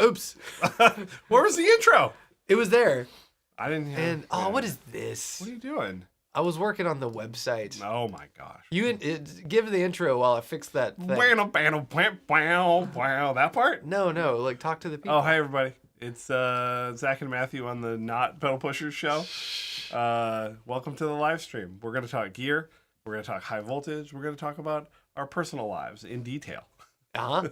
Oops. Where was the intro? It was there. I didn't hear. And what is this? What are you doing? I was working on the website. Oh my gosh. Give the intro while I fix that thing. Wow, that part? No, like talk to the people. Oh, hi everybody. It's Zach and Matthew on the Not Pedal Pushers show. Welcome to the live stream. We're going to talk gear. We're going to talk high voltage. We're going to talk about our personal lives in detail. Uh-huh.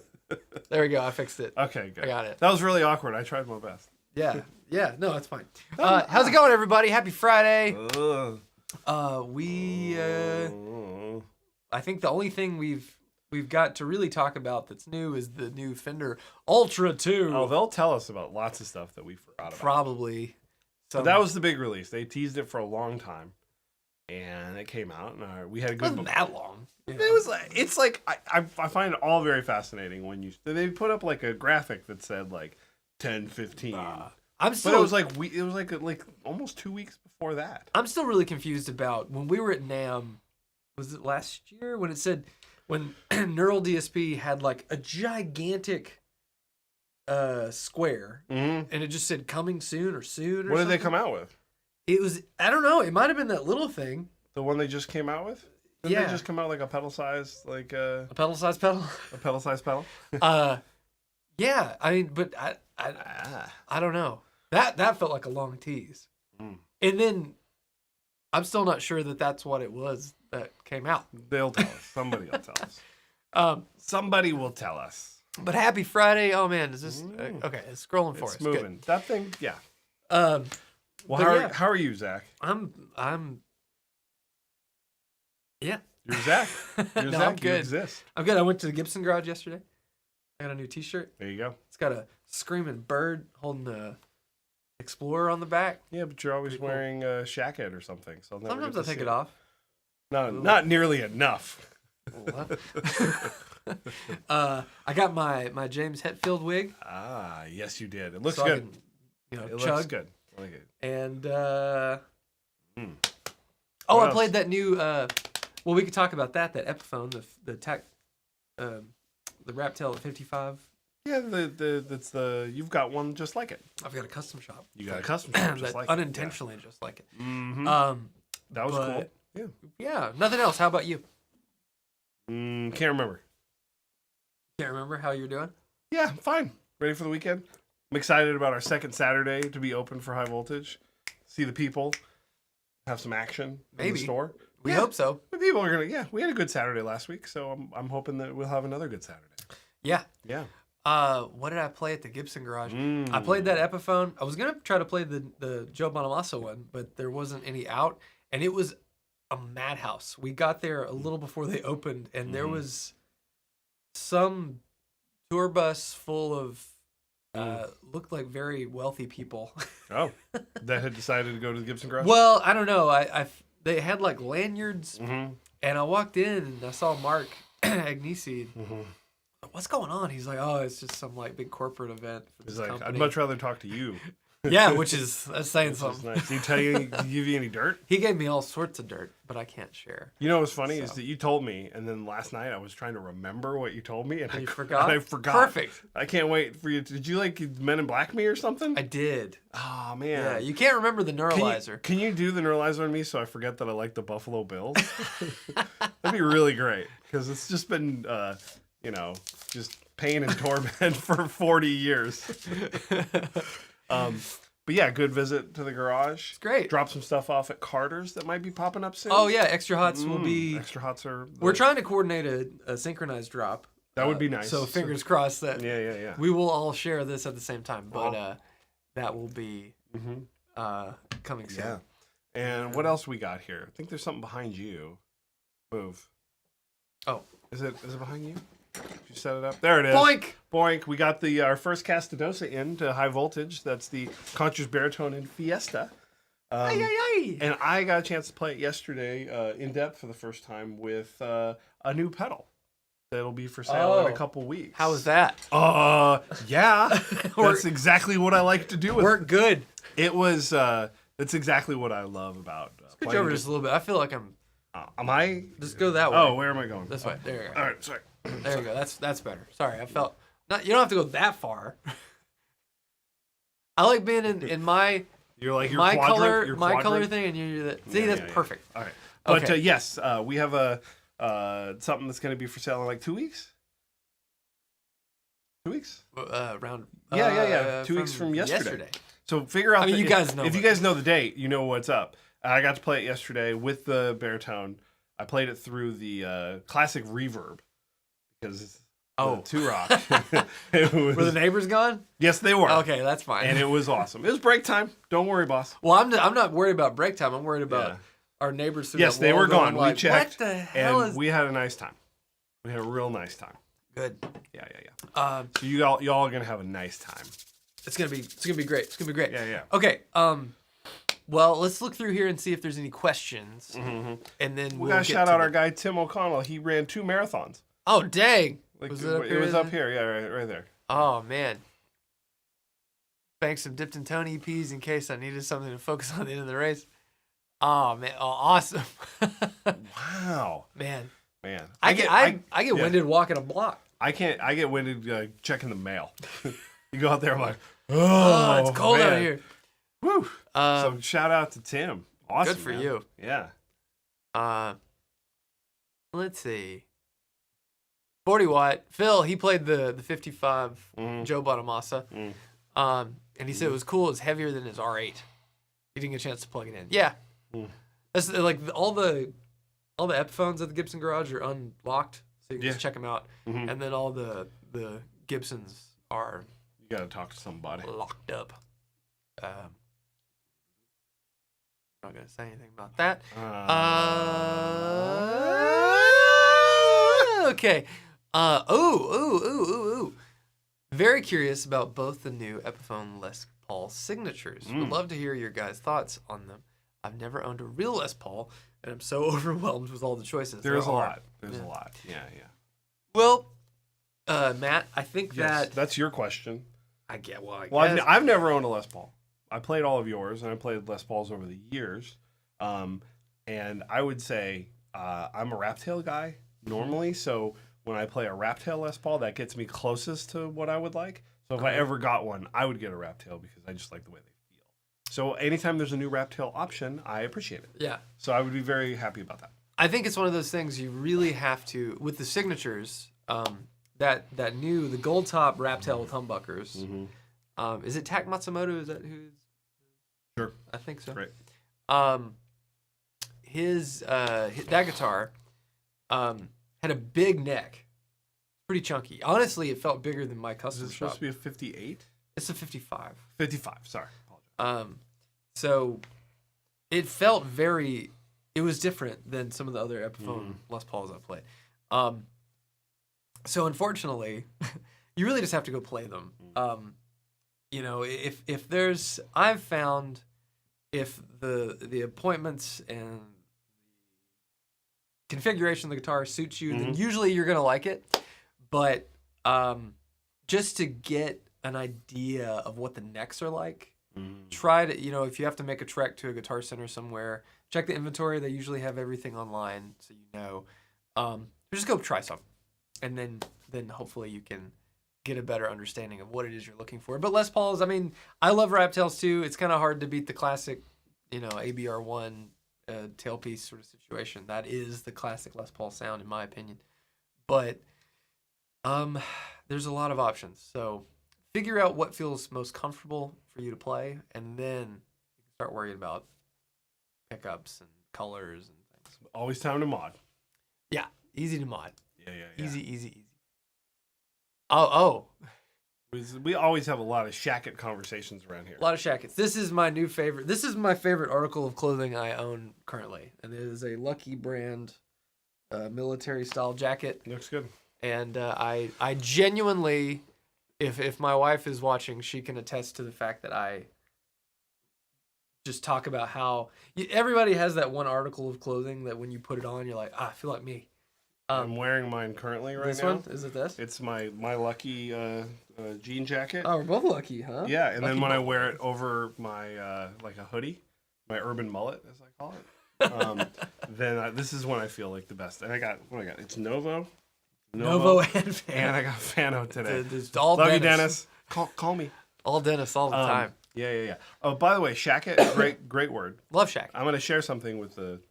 There we go. I fixed it. Okay, good. I got it. That was really awkward. I tried my best. Yeah. No, that's fine. How's it going, everybody? Happy Friday. I think the only thing we've got to really talk about that's new is the new Fender Ultra 2. Oh, they'll tell us about lots of stuff that we forgot about. Probably. But that was the big release. They teased it for a long time, and it came out, and we had a good. It wasn't that long. It was like I find it all very fascinating when they put up like a graphic that said like 10-15. But it was like almost 2 weeks before that. I'm still really confused about when we were at NAMM. Was it last year when it said when Neural DSP had like a gigantic square and it just said coming soon or soon? What did they come out with? It was, I don't know. It might have been that little thing. The one they just came out with? Didn't they just come out like a pedal size, like a pedal-sized pedal? A pedal-sized pedal? Yeah. I mean, but I don't know. That felt like a long tease. And then I'm still not sure that that's what it was that came out. They'll tell us. Somebody will tell us. Somebody will tell us. But happy Friday. Oh, man. Is this... okay, it's scrolling for us. It's moving. Good. That thing, yeah. Well, how are you, Zach? I'm... Yeah. You're Zach. You're Zach. I'm good. You exist. I'm good. I went to the Gibson garage yesterday. I got a new t-shirt. There you go. It's got a screaming bird holding a Explorer on the back. Yeah, but you're always wearing a shacket or something. So sometimes I take it off. No, not nearly enough. I got my James Hetfield wig. Ah, yes, you did. It looks so good. It looks good. I like it. And I played that new. Well, we could talk about that Epiphone, the Tech, the Raptail at 55. Yeah, that's you've got one just like it. I've got a custom shop. You got a custom shop just like unintentionally just like it. Mm-hmm. That was cool. Yeah. Yeah. Nothing else. How about you? Can't remember. Can't remember how you're doing? Yeah, fine. Ready for the weekend. I'm excited about our second Saturday to be open for high voltage. See the people. Have some action in the store. We hope so. The people are gonna. Yeah, we had a good Saturday last week, so I'm hoping that we'll have another good Saturday. Yeah. Yeah. What did I play at the Gibson garage? I played that Epiphone. I was gonna try to play the Joe Bonamassa one, but there wasn't any out, and it was a madhouse. We got there a little before they opened, and there was some tour bus full of looked like very wealthy people. Oh, that had decided to go to the Gibson garage? Well, I don't know. They had like lanyards, and I walked in and I saw Mark Agnesi. What's going on? He's like, oh, it's just some like big corporate event for this company. I'd much rather talk to you. Yeah, that's saying something. Nice. Did he give you any dirt? He gave me all sorts of dirt, but I can't share. You know what's funny is that you told me, and then last night I was trying to remember what you told me, and I forgot. I forgot. Perfect. I can't wait for you. Did you like Men in Black me or something? I did. Oh man. Yeah, you can't remember the neuralizer. Can you do the neuralizer on me so I forget that I like the Buffalo Bills? That'd be really great because it's just been, just pain and torment for 40 years. But yeah, good visit to the garage. It's great. Drop some stuff off at Carter's that might be popping up soon. Oh yeah, Extra Hots will be. Extra Hots are. We're trying to coordinate a synchronized drop. That would be nice. So fingers crossed that. Yeah. We will all share this at the same time, but that will be coming soon. Yeah. And what else we got here? I think there's something behind you. Move. Oh, is it behind you? Did you set it up? There it is. Boink! We got our first Castadosa into high voltage. That's the Contras Baritone in Fiesta. And I got a chance to play it yesterday in depth for the first time with a new pedal that'll be for sale in a couple weeks. How was that? Yeah. That's exactly what I like to do with it. Worked good. It was. That's exactly what I love about. Scooch over just a little bit. I feel like I'm. Am I? Just go that way. Oh, where am I going? This way. There you go. All right, sorry. There you go. That's better. Sorry, I felt. You don't have to go that far. I like being in my You're like your my quadrant, color your my color quadrant. thing, and you're the see. That's perfect. All right, but Okay. yes, we have a something that's going to be for sale in like 2 weeks. 2 weeks? Around. 2 weeks from yesterday. So figure out. I mean, you guys know. If you guys know the date, you know what's up. I got to play it yesterday with the baritone. I played it through the classic reverb because two rock. Were the neighbors gone? Yes, they were. Okay, that's fine. And it was awesome. It was break time. Don't worry, boss. Well, I'm not worried about break time. I'm worried about our neighbors. Yes, they were gone. Like, we checked. What the hell and we had a nice time. We had a real nice time. Good. Yeah. So y'all are gonna have a nice time. It's gonna be great. It's gonna be great. Yeah. Okay. Well, let's look through here and see if there's any questions, and then we gotta shout out our guy Tim O'Connell. He ran 2 marathons. Oh dang! Like, it was up here. Yeah, right there. Oh man. Banked some Dipped and Tony EPs in case I needed something to focus on at the end of the race. Oh man! Oh, awesome. Wow. Man. I get winded walking a block. I get winded checking the mail. You go out there, I'm like, it's cold out here. Woo. So shout out to Tim. Awesome. Good for you. Yeah. Let's see. 40 watt. Phil, he played the 55 Joe Bonamassa. And he said it was cool. It's heavier than his R8. He didn't get a chance to plug it in. Yeah. That's like all the Epiphones at the Gibson garage are unlocked, so you can just check them out. And then all the Gibsons are you gotta talk to somebody. Locked up. Not gonna say anything about that. Okay. Ooh. Very curious about both the new Epiphone Les Paul signatures. Would love to hear your guys' thoughts on them. I've never owned a real Les Paul, and I'm so overwhelmed with all the choices. There's a lot. There's a lot. Yeah. Well, Matt, I think that's your question. I guess. I've never owned a Les Paul. I played all of yours, and I played Les Pauls over the years. And I would say I'm a Raptail guy normally, so when I play a Raptail Les Paul, that gets me closest to what I would like. So if I ever got one, I would get a Raptail because I just like the way they feel. So anytime there's a new Raptail option, I appreciate it. Yeah. So I would be very happy about that. I think it's one of those things you really have to, with the signatures, the gold top Raptail with humbuckers. Is it Tak Matsumoto? Is that who's? Sure. I think so. Right. That guitar had a big neck, pretty chunky. Honestly, it felt bigger than my custom Is it shop. supposed to be a 58? It's a 55. 55. Sorry. So it felt it was different than some of the other Epiphone Les Pauls I played. So unfortunately, you really just have to go play them. I've found if the appointments and configuration of the guitar suits you, then usually you're going to like it. But just to get an idea of what the necks are like, try to, if you have to make a trek to a Guitar Center somewhere, check the inventory. They usually have everything online, so you know. Just go try some. And then hopefully you can get a better understanding of what it is you're looking for. But Les Pauls, I mean, I love Raptails too. It's kind of hard to beat the classic, ABR1 tailpiece sort of situation. That is the classic Les Paul sound, in my opinion. But there's a lot of options. So figure out what feels most comfortable for you to play, and then you can start worrying about pickups and colors and things. Always time to mod. Yeah, easy to mod. Yeah. Easy. Oh. We always have a lot of shacket conversations around here. A lot of shackets. This is my new favorite. This is my favorite article of clothing I own currently, and it is a Lucky brand military style jacket. Looks good. And I genuinely, if my wife is watching, she can attest to the fact that I just talk about how everybody has that one article of clothing that when you put it on, you're like, I feel like me. I'm wearing mine currently right now. This one? Is it this? It's my Lucky jean jacket. Oh, we're both lucky, huh? Yeah, and then when I wear it over my like a hoodie, my urban mullet, as I call it, then this is when I feel like the best. And I got It's Novo and Fano. And I got Fano today. It's all Love Dennis. you, Dennis. Call me. All Dennis all the time. Yeah. Oh, by the way, shacket, great word. Love shack. I'm going to share something with the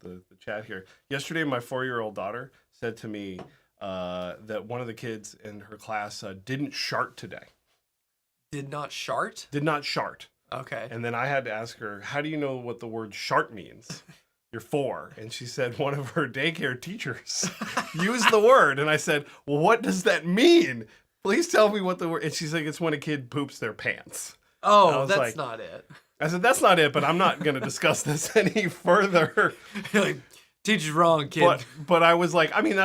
chat here. Yesterday, my 4-year-old daughter said to me that one of the kids in her class didn't shart today. Did not shart? Did not shart. Okay. And then I had to ask her, how do you know what the word shart means? You're 4. And she said one of her daycare teachers used the word. And I said, well, what does that mean? Please tell me what the word. And she's like, it's when a kid poops their pants. Oh, that's not it. I said, that's not it, but I'm not going to discuss this any further. You're like, teacher's wrong, kid. But I was like, I mean,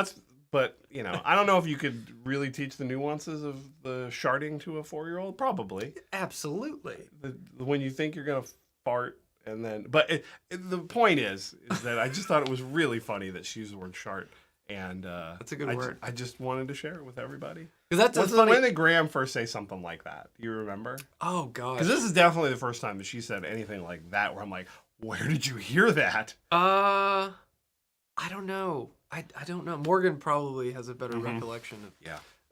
but, you know, I don't know if you could really teach the nuances of the sharting to a 4-year-old. Probably. Absolutely. When you think you're going to fart and then, but the point is that I just thought it was really funny that she used the word shart. And that's a good word. I just wanted to share it with everybody. Because that's funny. When did Graham first say something like that? Do you remember? Oh, God. Because this is definitely the first time that she said anything like that where I'm like, where did you hear that? I don't know. I don't know. Morgan probably has a better recollection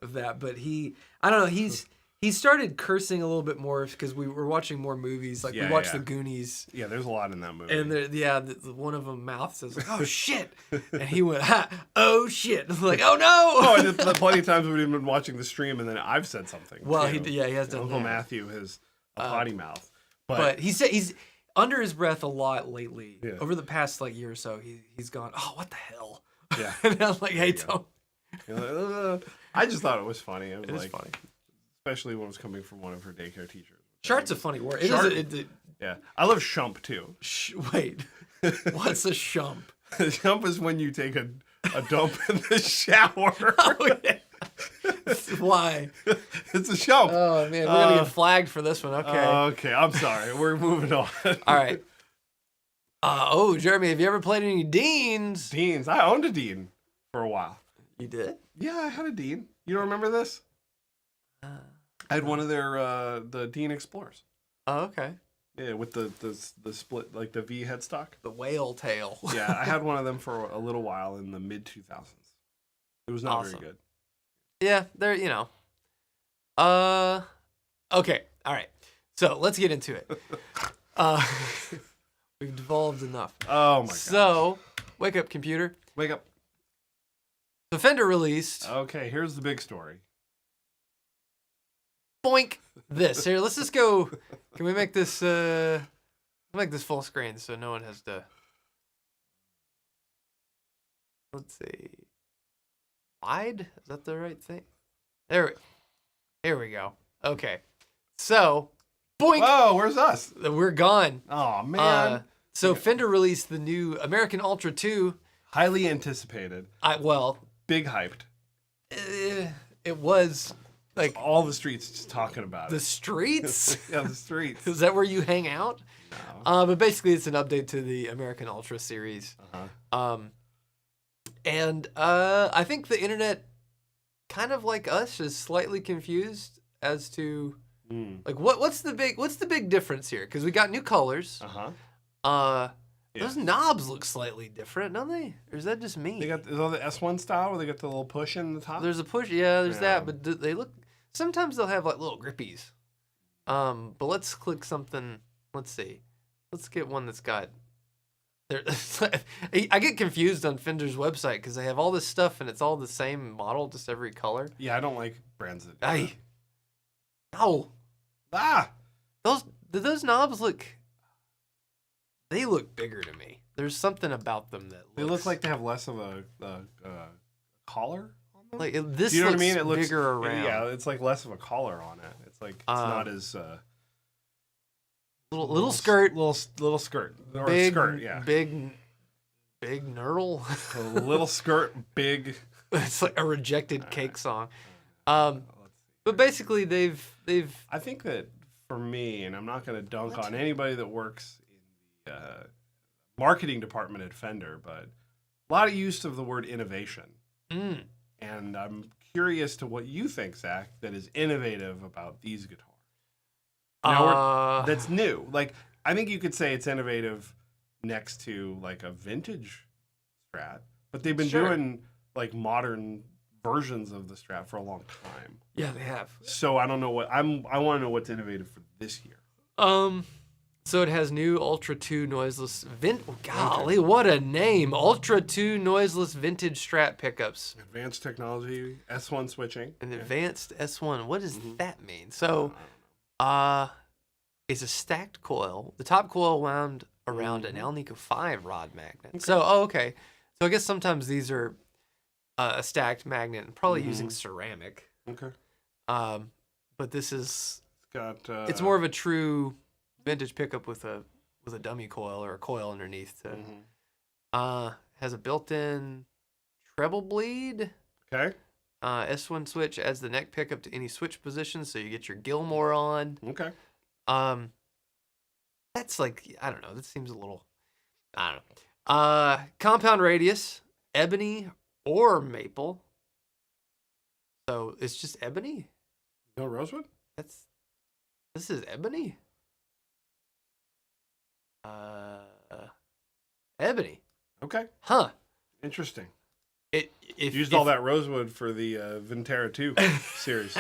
of that. But I don't know. He started cursing a little bit more because we were watching more movies. Like we watched The Goonies. Yeah, there's a lot in that movie. And one of them mouths is like, "Oh shit," and he went, "Ha, oh shit." I'm like, "Oh no!" Oh, and plenty of times we've been watching the stream, and then I've said something. Well, he has done. Uncle Matthew has a potty mouth, but he said he's under his breath a lot lately. Yeah. Over the past year or so, he's gone, "Oh, what the hell?" Yeah, and I'm like, "Hey, don't." I just thought it was funny. It was funny. Especially when it was coming from one of her daycare teachers. Shart's a funny word. Yeah. I love shump, too. Wait. What's a shump? Shump is when you take a dump in the shower. Oh, yeah. Why? It's a shump. Oh, man. We're going to get flagged for this one. Okay. Okay. I'm sorry. We're moving on. All right. Jeremy, have you ever played any Deans? Deans. I owned a Dean for a while. You did? Yeah, I had a Dean. You don't remember this? I had one of their the Dean Explorers. Oh, okay. Yeah, with the split, like the V headstock. The whale tail. Yeah, I had one of them for a little while in the mid 2000s. It was not very good. Yeah, they're okay, all right. So let's get into it. We've devolved enough. Oh my god. So, wake up, computer. Wake up. The Fender released. Okay, here's the big story. Boink this. Here, let's just go. Can we make this full screen so no one has to. Let's see. Wide? Is that the right thing? Here we go. Okay. So, boink. Whoa, where's us? We're gone. Oh man. So Fender released the new American Ultra 2. Highly anticipated. Big hyped. It was. Like all the streets just talking about it. The streets? Yeah, the streets. Is that where you hang out? No. But basically, it's an update to the American Ultra series. And I think the internet, kind of like us, is slightly confused as to like what's the big difference here? Because we got new colors. Those knobs look slightly different, don't they? Or is that just me? They got the S1 style where they got the little push in the top. There's a push, there's that, but they look. Sometimes they'll have like little grippies. But let's click something. Let's see. Let's get one that's got. I get confused on Fender's website because they have all this stuff and it's all the same model, just every color. Yeah, I don't like brands that. No. Those knobs look. They look bigger to me. There's something about them that they look like they have less of a collar. Like this you know looks what I mean? It looks bigger around. Yeah, it's like less of a collar on it. It's like it's not as little skirt, little skirt, or big skirt, yeah, big knurl, a little skirt, big. It's like a rejected cake song. But basically they've. I think that for me, and I'm not going to dunk on anybody that works in the marketing department at Fender, but a lot of use of the word innovation. And I'm curious to what you think, Zach, that is innovative about these guitars. Now that's new. Like, I think you could say it's innovative next to like a vintage Strat, but they've been doing like modern versions of the Strat for a long time. Yeah, they have. So I don't know what I want to know what's innovative for this year. So it has new Ultra 2 noiseless golly, what a name. Ultra 2 noiseless vintage Strat pickups. Advanced technology, S1 switching. An advanced S1. What does that mean? So it's a stacked coil. The top coil wound around an Alnico 5 rod magnet. Okay. So okay. So I guess sometimes these are a stacked magnet and probably using ceramic. Okay. But this is it's more of a true vintage pickup with a dummy coil or a coil underneath. Has a built-in treble bleed. Okay. S1 switch adds the neck pickup to any switch position, so you get your Gilmore on. Okay. That's like, I don't know. That seems a little, I don't know. Compound radius, ebony or maple. So it's just ebony. No rosewood. This is ebony. Ebony. Okay. Huh. Interesting. If used all that rosewood for the Ventera 2 series.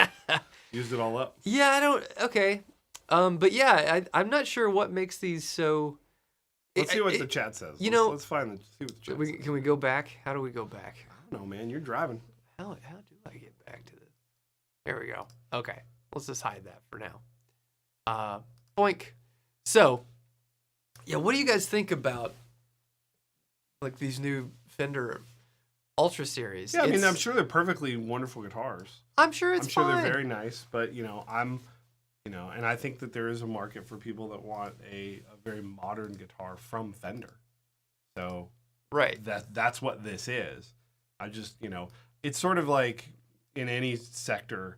Used it all up. Yeah, okay. But yeah, I'm not sure what makes these so. Let's see what the chat says. Let's find see what the chat says. Can we go back? How do we go back? I don't know, man. You're driving. How do I get back to this? There we go. Okay, let's just hide that for now. Boink. So, yeah, what do you guys think about like these new Fender Ultra series? Yeah, I mean, I'm sure they're perfectly wonderful guitars. I'm sure it's fine. they're very nice, but and I think that there is a market for people that want a very modern guitar from Fender. So right, that's what this is. I just it's sort of like in any sector,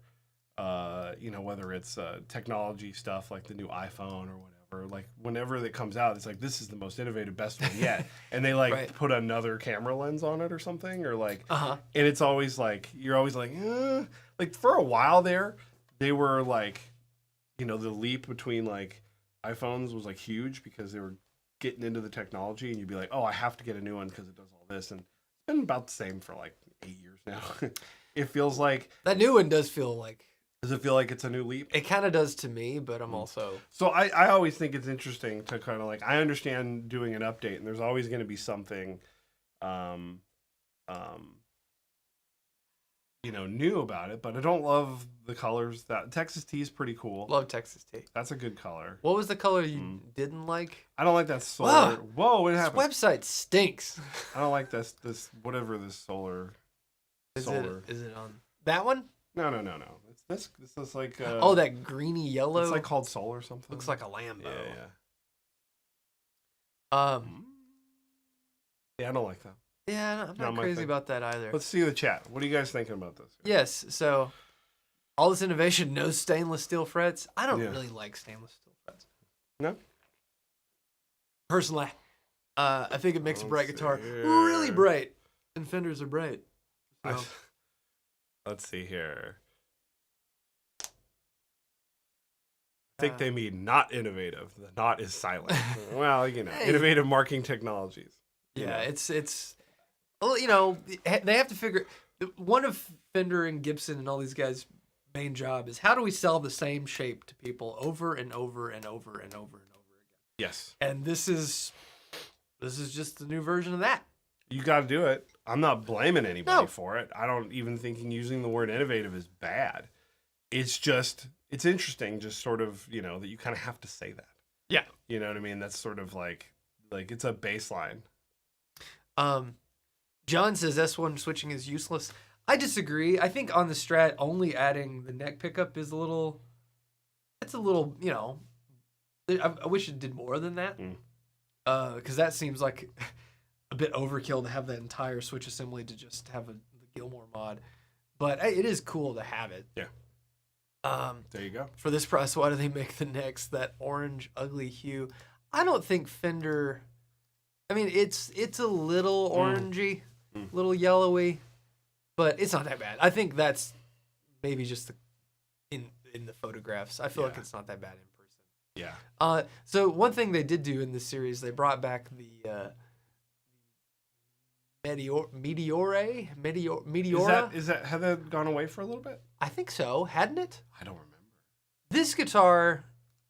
whether it's technology stuff like the new iPhone or whatever. Like whenever it comes out, it's like this is the most innovative, best one yet, and they like put another camera lens on it or something, or like, and it's always like you're always like, like for a while there, they were like, the leap between like iPhones was like huge because they were getting into the technology, and you'd be like, oh, I have to get a new one because it does all this, and it's been about the same for like 8 years now. It feels like that new one does feel like. Does it feel like it's a new leap? It kind of does to me, but I'm also... So I always think it's interesting to kind of like... I understand doing an update, and there's always going to be something, new about it, but I don't love the colors. That Texas Tea is pretty cool. Love Texas Tea. That's a good color. What was the color you didn't like? I don't like that solar... Whoa, what happened? This website stinks. I don't like this whatever this solar... Is it on... That one? No. This is like that greeny yellow. It's like called Soul or something. Looks like a Lambo. Yeah. Yeah, I don't like that. Yeah, I'm not crazy about that either. Let's see the chat. What are you guys thinking about this? Yes. So, all this innovation, no stainless steel frets. I don't really like stainless steel frets. No. Personally, I think it makes a bright guitar really bright, and Fenders are bright. So. Let's see here. I think they mean not innovative. The not is silent. Well, innovative marking technologies. Yeah, it's they have to figure. One of Fender and Gibson and all these guys' main job is how do we sell the same shape to people over and over and over and over and over again. Yes. And this is just the new version of that. You got to do it. I'm not blaming anybody for it. I don't even think using the word innovative is bad. It's just, it's interesting, just sort of, that you kind of have to say that. Yeah. You know what I mean? That's sort of like it's a baseline. John says S1 switching is useless. I disagree. I think on the Strat, only adding the neck pickup is a little, I wish it did more than that. Because that seems like a bit overkill to have that entire switch assembly to just have the Gilmore mod. But it is cool to have it. Yeah. There you go. For this price, why do they make the necks that orange, ugly hue? I don't think Fender... I mean, it's a little orangey, little yellowy, but it's not that bad. I think that's maybe just in the photographs. I feel like it's not that bad in person. Yeah. So one thing they did do in this series, they brought back the Meteora. Is that had that gone away for a little bit? I think so, hadn't it? I don't remember. This guitar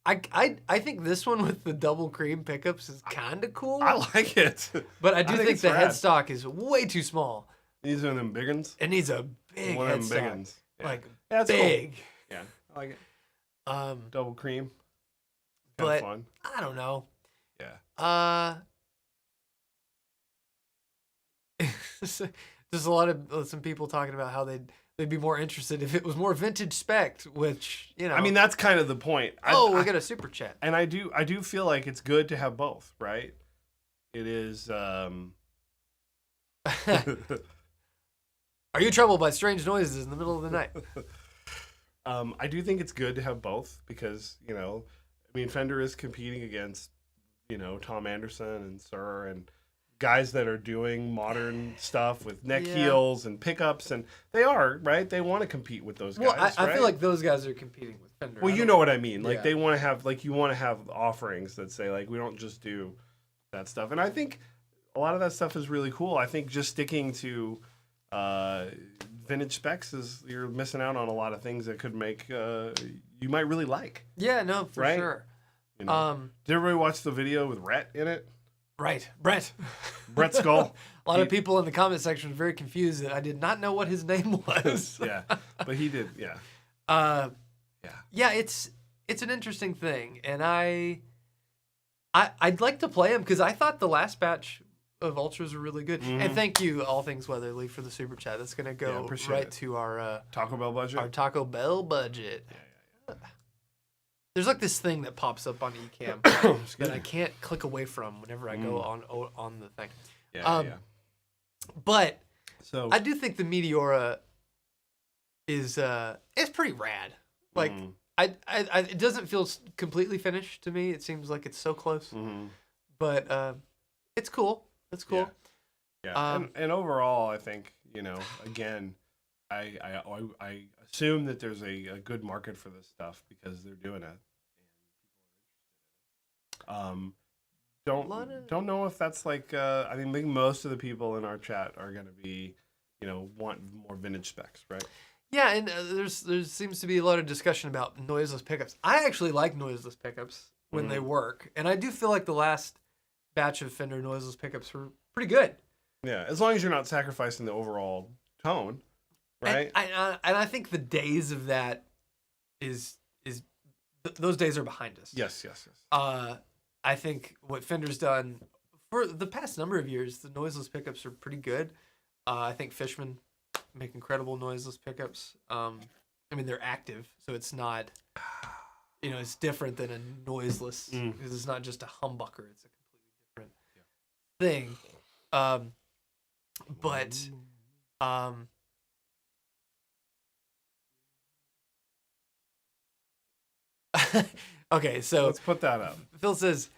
I think this one with the double cream pickups is kind of cool. I like it. But I do think the rad. headstock is way too small. These are them big ones? It needs a big headstock. Yeah. Like, yeah, big. Cool. Yeah, I like it. Double cream. But fun. I don't know. Yeah. There's a lot of some people talking about how they'd be more interested if it was more vintage spec, which, you know. I mean, that's kind of the point. We got a super chat. And I do feel like it's good to have both, right? It is. Are you troubled by strange noises in the middle of the night? I do think it's good to have both because, you know, I mean, Fender is competing against, you know, Tom Anderson and Sir and guys that are doing modern stuff with neck heels and pickups, and they are, right? They want to compete with those guys. Well, I feel like those guys are competing with Fender. Well, you know what I mean. Like, they want to have, like, you want to have offerings that say, like, we don't just do that stuff. And I think a lot of that stuff is really cool. I think just sticking to vintage specs is you're missing out on a lot of things that could make you might really like. Yeah, no, for sure. You know? Did everybody watch the video with Rhett in it? Right, Brett Skull. A lot of people in the comment section were very confused that I did not know what his name was. Yeah, but he did. Yeah. Yeah, it's an interesting thing, and I'd like to play him because I thought the last batch of Ultras were really good. Mm-hmm. And thank you, All Things Weatherly, for the super chat. That's gonna go to our Taco Bell budget. Our Taco Bell budget. Yeah. There's like this thing that pops up on Ecamm that I can't click away from whenever I go on the thing. Yeah. But so I do think the Meteora is it's pretty rad. Like it doesn't feel completely finished to me. It seems like it's so close. Mm-hmm. But it's cool. It's cool. Yeah. And overall, I think, you know, again, I assume that there's a good market for this stuff because they're doing it. Don't know if that's like I think most of the people in our chat are going to be, you know, want more vintage specs, right? Yeah, and there seems to be a lot of discussion about noiseless pickups. I actually like noiseless pickups when they work, and I do feel like the last batch of Fender noiseless pickups were pretty good. Yeah, as long as you're not sacrificing the overall tone, right? And I think the days of that those days are behind us. Yes. I think what Fender's done for the past number of years, the noiseless pickups are pretty good. I think Fishman make incredible noiseless pickups. I mean, they're active, so it's not, you know, it's different than a noiseless because it's not just a humbucker; it's a completely different thing. Okay, so let's put that up. Phil says,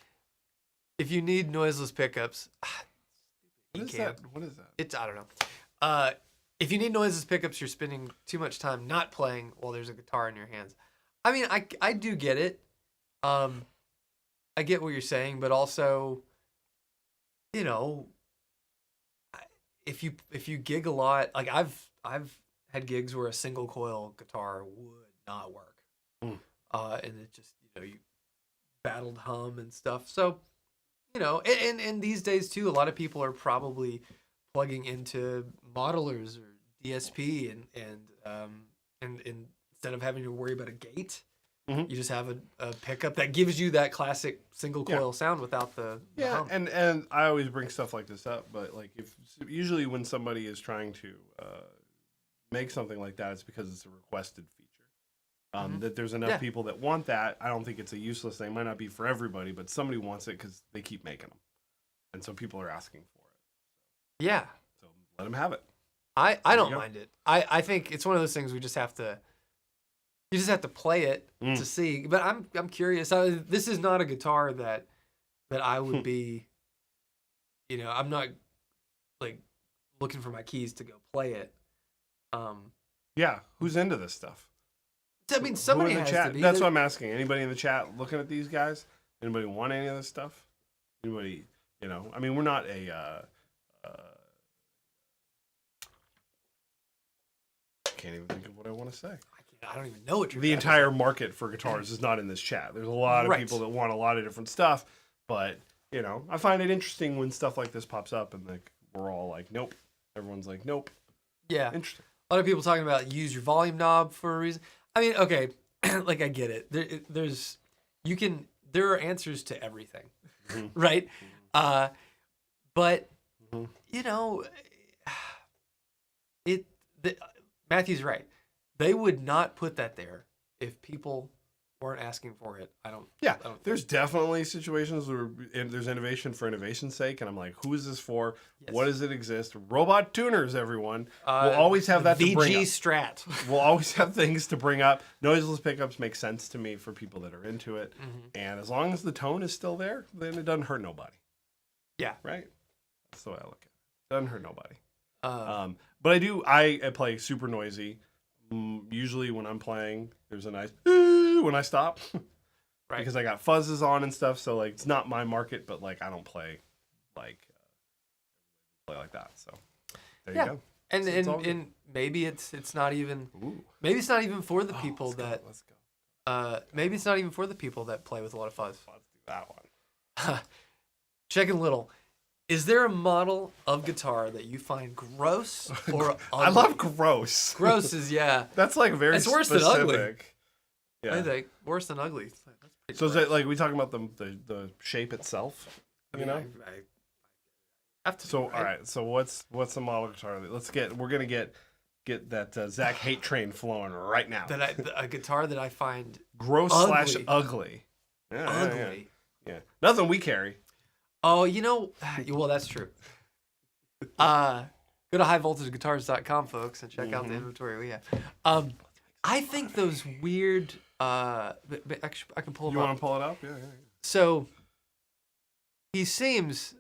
if you need noiseless pickups, what is that? I don't know. If you need noiseless pickups, you're spending too much time not playing while there's a guitar in your hands. I mean, I do get it. I get what you're saying, but also, you know, if you gig a lot, like I've had gigs where a single coil guitar would not work, and it just, you know, you battled hum and stuff. So, you know, and these days too, a lot of people are probably plugging into modelers or DSP and instead of having to worry about a gate, you just have a pickup that gives you that classic single coil sound without the hum. And I always bring stuff like this up, but like usually when somebody is trying to make something like that, it's because it's a requested feature. That there's enough people that want that. I don't think it's a useless thing. It might not be for everybody, but somebody wants it because they keep making them, and so people are asking for it. Yeah. So let them have it. I don't mind it. I think it's one of those things you just have to play it to see. But I'm curious. This is not a guitar that I would be, you know, I'm not like looking for my keys to go play it. Yeah, who's into this stuff? I mean, somebody has chat? to be. That's what I'm asking. Anybody in the chat looking at these guys? Anybody want any of this stuff? Anybody, you know, I mean, we're not a can't even think of what I want to say. I can't I don't even know what your the entire market for guitars is not in this chat. There's a lot of people that want a lot of different stuff, but you know, I find it interesting when stuff like this pops up and like we're all like, nope. Everyone's like, nope. Yeah. Interesting. A lot of people talking about use your volume knob for a reason. I mean, okay, like I get it. There are answers to everything, right? But you know, Matthew's right. They would not put that there if people weren't asking for it. There's definitely situations where there's innovation for innovation's sake, and I'm like, who is this for? Yes. What does it exist? Robot tuners, everyone. We'll always have that to bring up. VG Strat. We'll always have things to bring up. Noiseless pickups make sense to me for people that are into it, and as long as the tone is still there, then it doesn't hurt nobody. Yeah. Right? That's the way I look at it. Doesn't hurt nobody. But I play super noisy. Usually when I'm playing, there's a nice when I stop, right? Because I got fuzzes on and stuff. So like, it's not my market, but like I don't play like that. So there you go. And maybe it's not even maybe it's not even for the people let's go. Maybe it's not even for the people that play with a lot of fuzz. Let's do that one. Chicken Little. Is there a model of guitar that you find gross or ugly? I love gross. Gross is, That's like very it's worse specific. than ugly. Yeah. I think worse than ugly. So is it like we talking about the shape itself? You know? I have to. So all right. So what's the model guitar? We're gonna get that Zach hate train flowing right now. A guitar that I find gross / ugly. Yeah, ugly. Yeah. Nothing we carry. Oh, you know, well, that's true. Go to highvoltageguitars.com, folks, and check out the inventory we have. I think those weird, I can pull them up. You want to pull it up? Yeah. So, he seems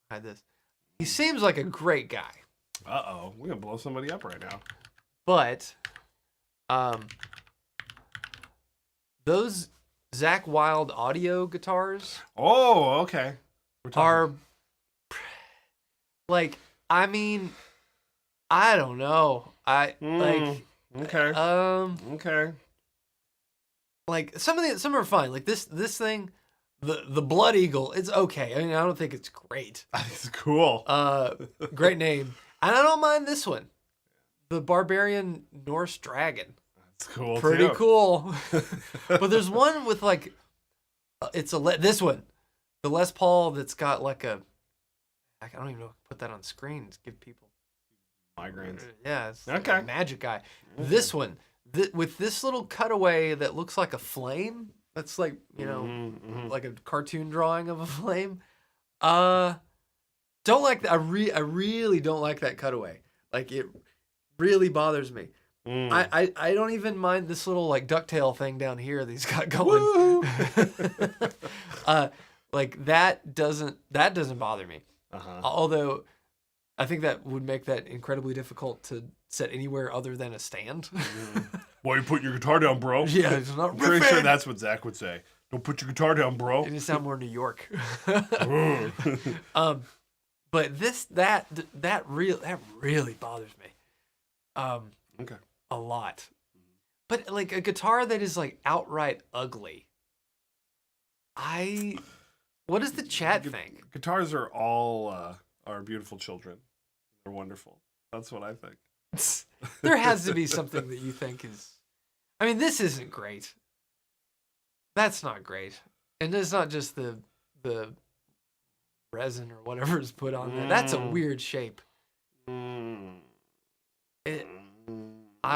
like a great guy. Uh-oh, we're going to blow somebody up right now. But, those Zach Wild audio guitars. Oh, okay. Are like, I mean, I don't know. Okay. Like some are fine. Like this thing, the Blood Eagle, it's okay. I mean, I don't think it's great. It's cool. Great name. And I don't mind this one. The Barbarian Norse Dragon. That's cool. Pretty cool. But there's one with like this one. The Les Paul that's got like I don't even know if I put that on screen to give people migraines. Yeah, it's like a magic guy. This one, with this little cutaway that looks like a flame. That's like, you know, like a cartoon drawing of a flame. Don't like that. I really don't like that cutaway. Like it really bothers me. I don't even mind this little like ducktail thing down here that he's got going. Like that doesn't bother me. Although I think that would make that incredibly difficult to set anywhere other than a stand. Why are you putting your guitar down, bro? Yeah, it's not. I'm pretty sure that's what Zach would say. Don't put your guitar down, bro. It just sound more New York. But that really bothers me. A lot. But like a guitar that is like outright ugly. What does the chat think? Guitars are all are beautiful children. They're wonderful. That's what I think. There has to be something that you think is. I mean, this isn't great. That's not great, and it's not just the resin or whatever is put on there. That's a weird shape. I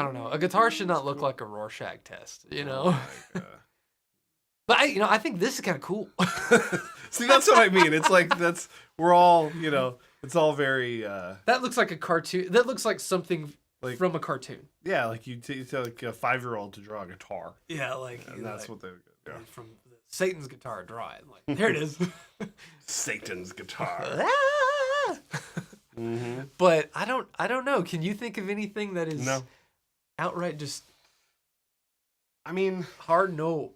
don't know. A guitar should not look like a Rorschach test, you know. But I think this is kind of cool. See, that's what I mean. It's like we're all, it's all very. That looks like a cartoon. That looks like something like from a cartoon. Yeah, like you tell like a 5-year-old to draw a guitar. Yeah, like and that's what they would do. Yeah. From Satan's guitar, draw it. Like there it is. Satan's guitar. But I don't know. Can you think of anything that is outright just? I mean, hard no.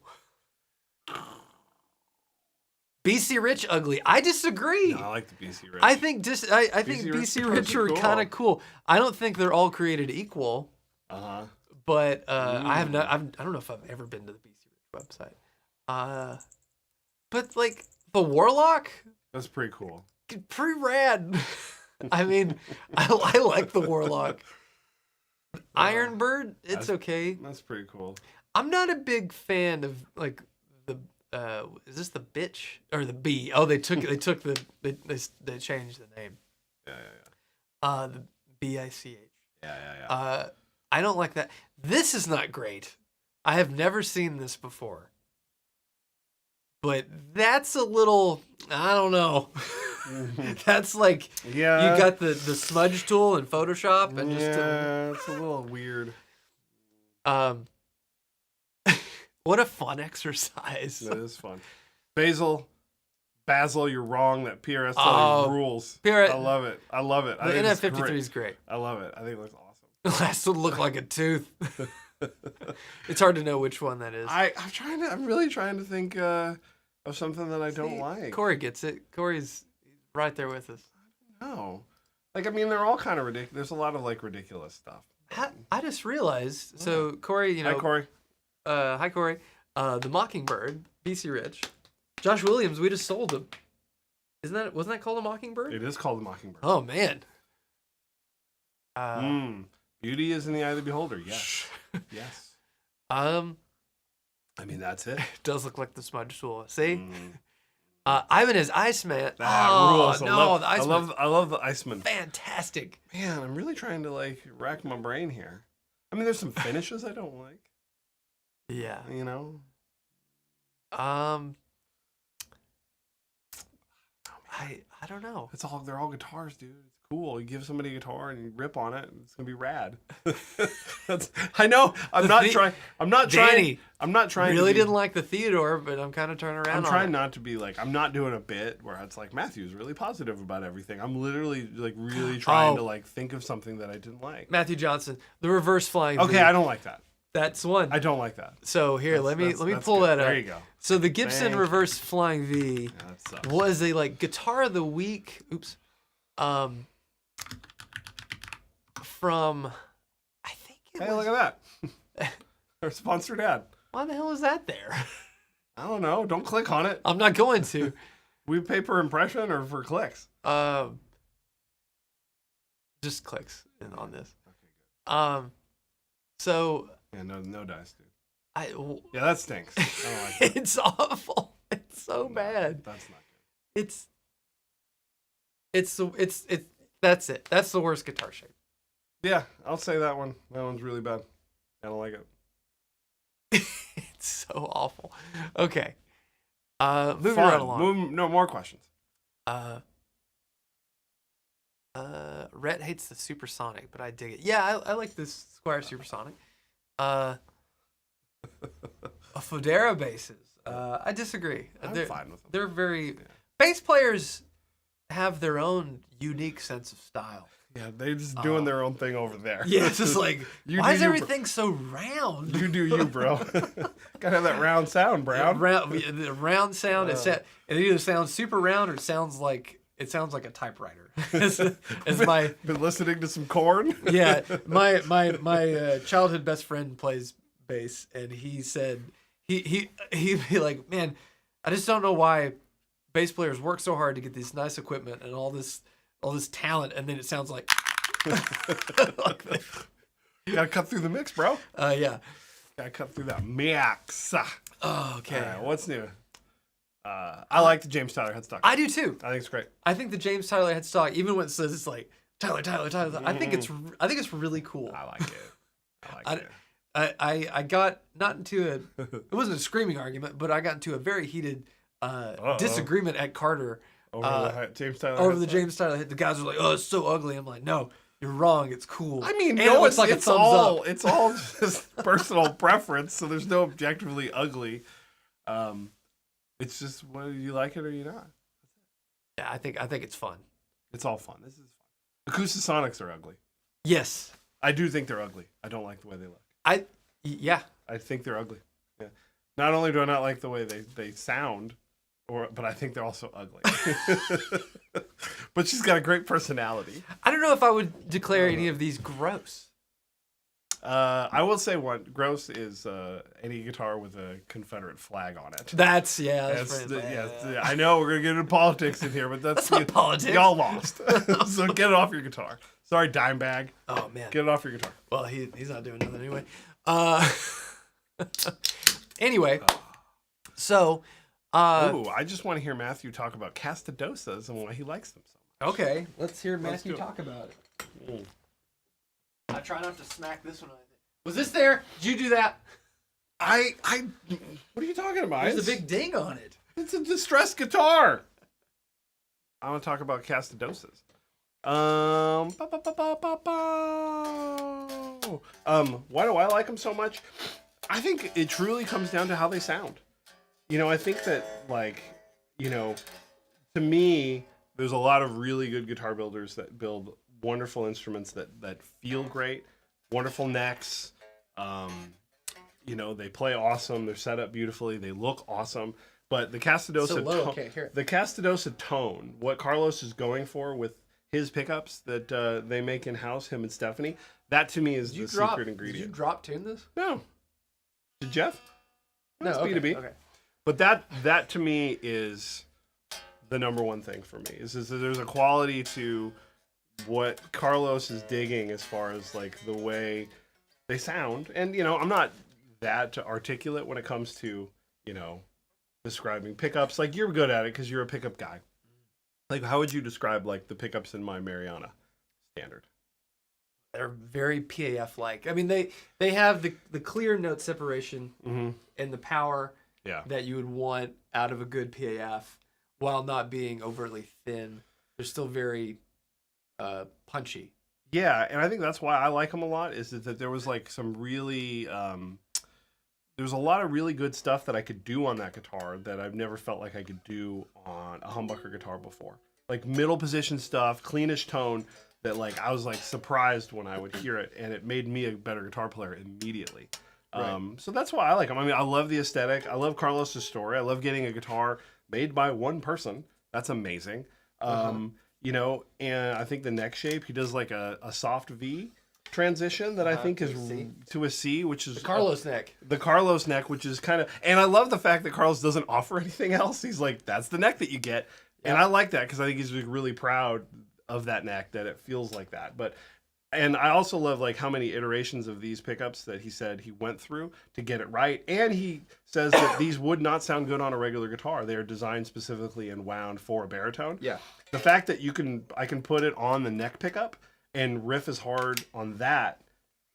BC Rich ugly. I disagree. No, I like the BC Rich. I think BC Rich are kind of cool. I don't think they're all created equal. But I have not. I don't know if I've ever been to the BC Rich website. But like the Warlock, That's pretty cool. pretty rad. I mean, I like the Warlock. Ironbird, it's okay. That's pretty cool. I'm not a big fan of like the. Is this the bitch or the bee? Oh, they changed the name. Yeah. The BICH. Yeah. I don't like that. This is not great. I have never seen this before. But that's a little, I don't know. That's like, you got the smudge tool in Photoshop and it's a little weird. What a fun exercise. That is fun. Basil, you're wrong. That PRS rules. I love it. The NF53 is great. I love it. I think it looks awesome. The last one looked like a tooth. It's hard to know which one that is. I'm really trying to think of something that I don't like. Corey gets it. Corey's right there with us. No. Like, I mean, they're all kind of ridiculous. There's a lot of, like, ridiculous stuff. I just realized. So, Corey, Hi, Corey. Hi, Corey. The Mockingbird, BC Rich. Josh Williams, we just sold him. Wasn't that called a Mockingbird? It is called a Mockingbird. Oh, man. Beauty is in the eye of the beholder. Yes. Yes. I mean, that's it. It does look like the smudge tool. See? Ivan is Iceman. Rules. No, the Iceman. I love the Iceman. Fantastic. Man, I'm really trying to like rack my brain here. I mean, there's some finishes I don't like. Yeah. You know? I don't know. They're all guitars, dude. It's cool. You give somebody a guitar and you rip on it, and it's gonna be rad. I know. I'm not trying. Danny, I'm not trying. Really didn't like the Theodore, but I'm kind of turning around. I'm trying not to be like. I'm not doing a bit where it's like Matthew's really positive about everything. I'm literally like really trying to like think of something that I didn't like. Matthew Johnson, the reverse flying. Okay, V. I don't like that. That's one. I don't like that. So here, let me pull that up. There you go. So the Gibson reverse flying V that was a like guitar of the week. Oops. From I think it was. Hey, look at that. Our sponsored ad. Why the hell is that there? I don't know. Don't click on it. I'm not going to. We pay per impression or for clicks? Just clicks on this. Okay, good. So. Yeah, no dice, dude. Yeah, that stinks. I don't like that. It's awful. It's so bad. That's not good. That's it. That's the worst guitar shape. Yeah, I'll say that one. That one's really bad. I don't like it. It's so awful. Okay. Moving right along. No more questions. Rhett hates the Supersonic, but I dig it. Yeah, I like this Squire Supersonic. A Fodera basses. I disagree. I'm fine with them. They're very bass players have their own unique sense of style. Yeah, they're just doing their own thing over there. Yeah, it's just like why is everything so round? You do you, bro. Gotta have that round sound, Brown. The round sound is set. It either sounds super round or it sounds like a typewriter. As my been listening to some Korn. Yeah, my childhood best friend plays bass, and he said he'd be like, man, I just don't know why bass players work so hard to get this nice equipment and all this talent, and then it sounds like. You gotta cut through the mix, bro. Yeah. Gotta cut through that mix. Oh, okay. All right, what's new? I like the James Tyler headstock. I do too. I think it's great. I think the James Tyler headstock, even when it says it's like Tyler. I think it's really cool. I like it. I got not into it wasn't a screaming argument, but I got into a very heated disagreement at Carter over the James Tyler. Over the James Tyler hit. The guys were like, "Oh, it's so ugly." I'm like, "No, you're wrong. It's cool." I mean, and no, it's like a thumbs up. It's all just personal preference, so there's no objectively ugly. It's just whether you like it or you not. Yeah, I think it's fun. It's all fun. This is fun. Acoustasonics are ugly. Yes, I do think they're ugly. I don't like the way they look. Yeah, I think they're ugly. Yeah. Not only do I not like the way they sound, but I think they're also ugly. But she's got a great personality. I don't know if I would declare any of these gross. I will say one gross is any guitar with a Confederate flag on it. That's I know we're gonna get into politics in here, but that's not politics. Y'all lost, so get it off your guitar. Sorry, Dimebag. Oh man, get it off your guitar. Well, he's not doing nothing anyway. Anyway, so. I just want to hear Matthew talk about Castadosas and why he likes them so much. Okay, let's hear Matthew talk about it. I try not to smack this one. Was this there? Did you do that? What are you talking about? There's a big ding on it. It's a distressed guitar. I want to talk about Castadosas. Why do I like them so much? I think it truly comes down to how they sound. I think that, to me, there's a lot of really good guitar builders that build wonderful instruments that feel great, wonderful necks. They play awesome. They're set up beautifully. They look awesome. But the Castadosa tone, what Carlos is going for with his pickups that they make in-house, him and Stephanie, that to me is the secret ingredient. Did you drop tune this? No. Did Jeff? No, it's okay, B2B. Okay. But that to me is the number one thing for me is that there's a quality to what Carlos is digging as far as like the way they sound. And, I'm not that articulate when it comes to, describing pickups. Like you're good at it because you're a pickup guy. Like how would you describe like the pickups in my Mariana Standard? They're very PAF-like. I mean, they have the clear note separation and the power that you would want out of a good PAF while not being overtly thin. They're still very punchy. Yeah, and I think that's why I like them a lot is that there was like some really there's a lot of really good stuff that I could do on that guitar that I've never felt like I could do on a humbucker guitar before. Like middle position stuff, cleanish tone that like I was like surprised when I would hear it, and it made me a better guitar player immediately. Right. So that's why I like them. I mean, I love the aesthetic. I love Carlos's story. I love getting a guitar made by one person. That's amazing. And I think the neck shape, he does like a soft V transition that I think is to a C, which is the Carlos neck. The Carlos neck, which is kind of, and I love the fact that Carlos doesn't offer anything else. He's like, that's the neck that you get. Yeah. And I like that because I think he's really proud of that neck, that it feels like that. And I also love like how many iterations of these pickups that he said he went through to get it right. And he says that these would not sound good on a regular guitar. They are designed specifically and wound for a baritone. Yeah. The fact that I can put it on the neck pickup and riff as hard on that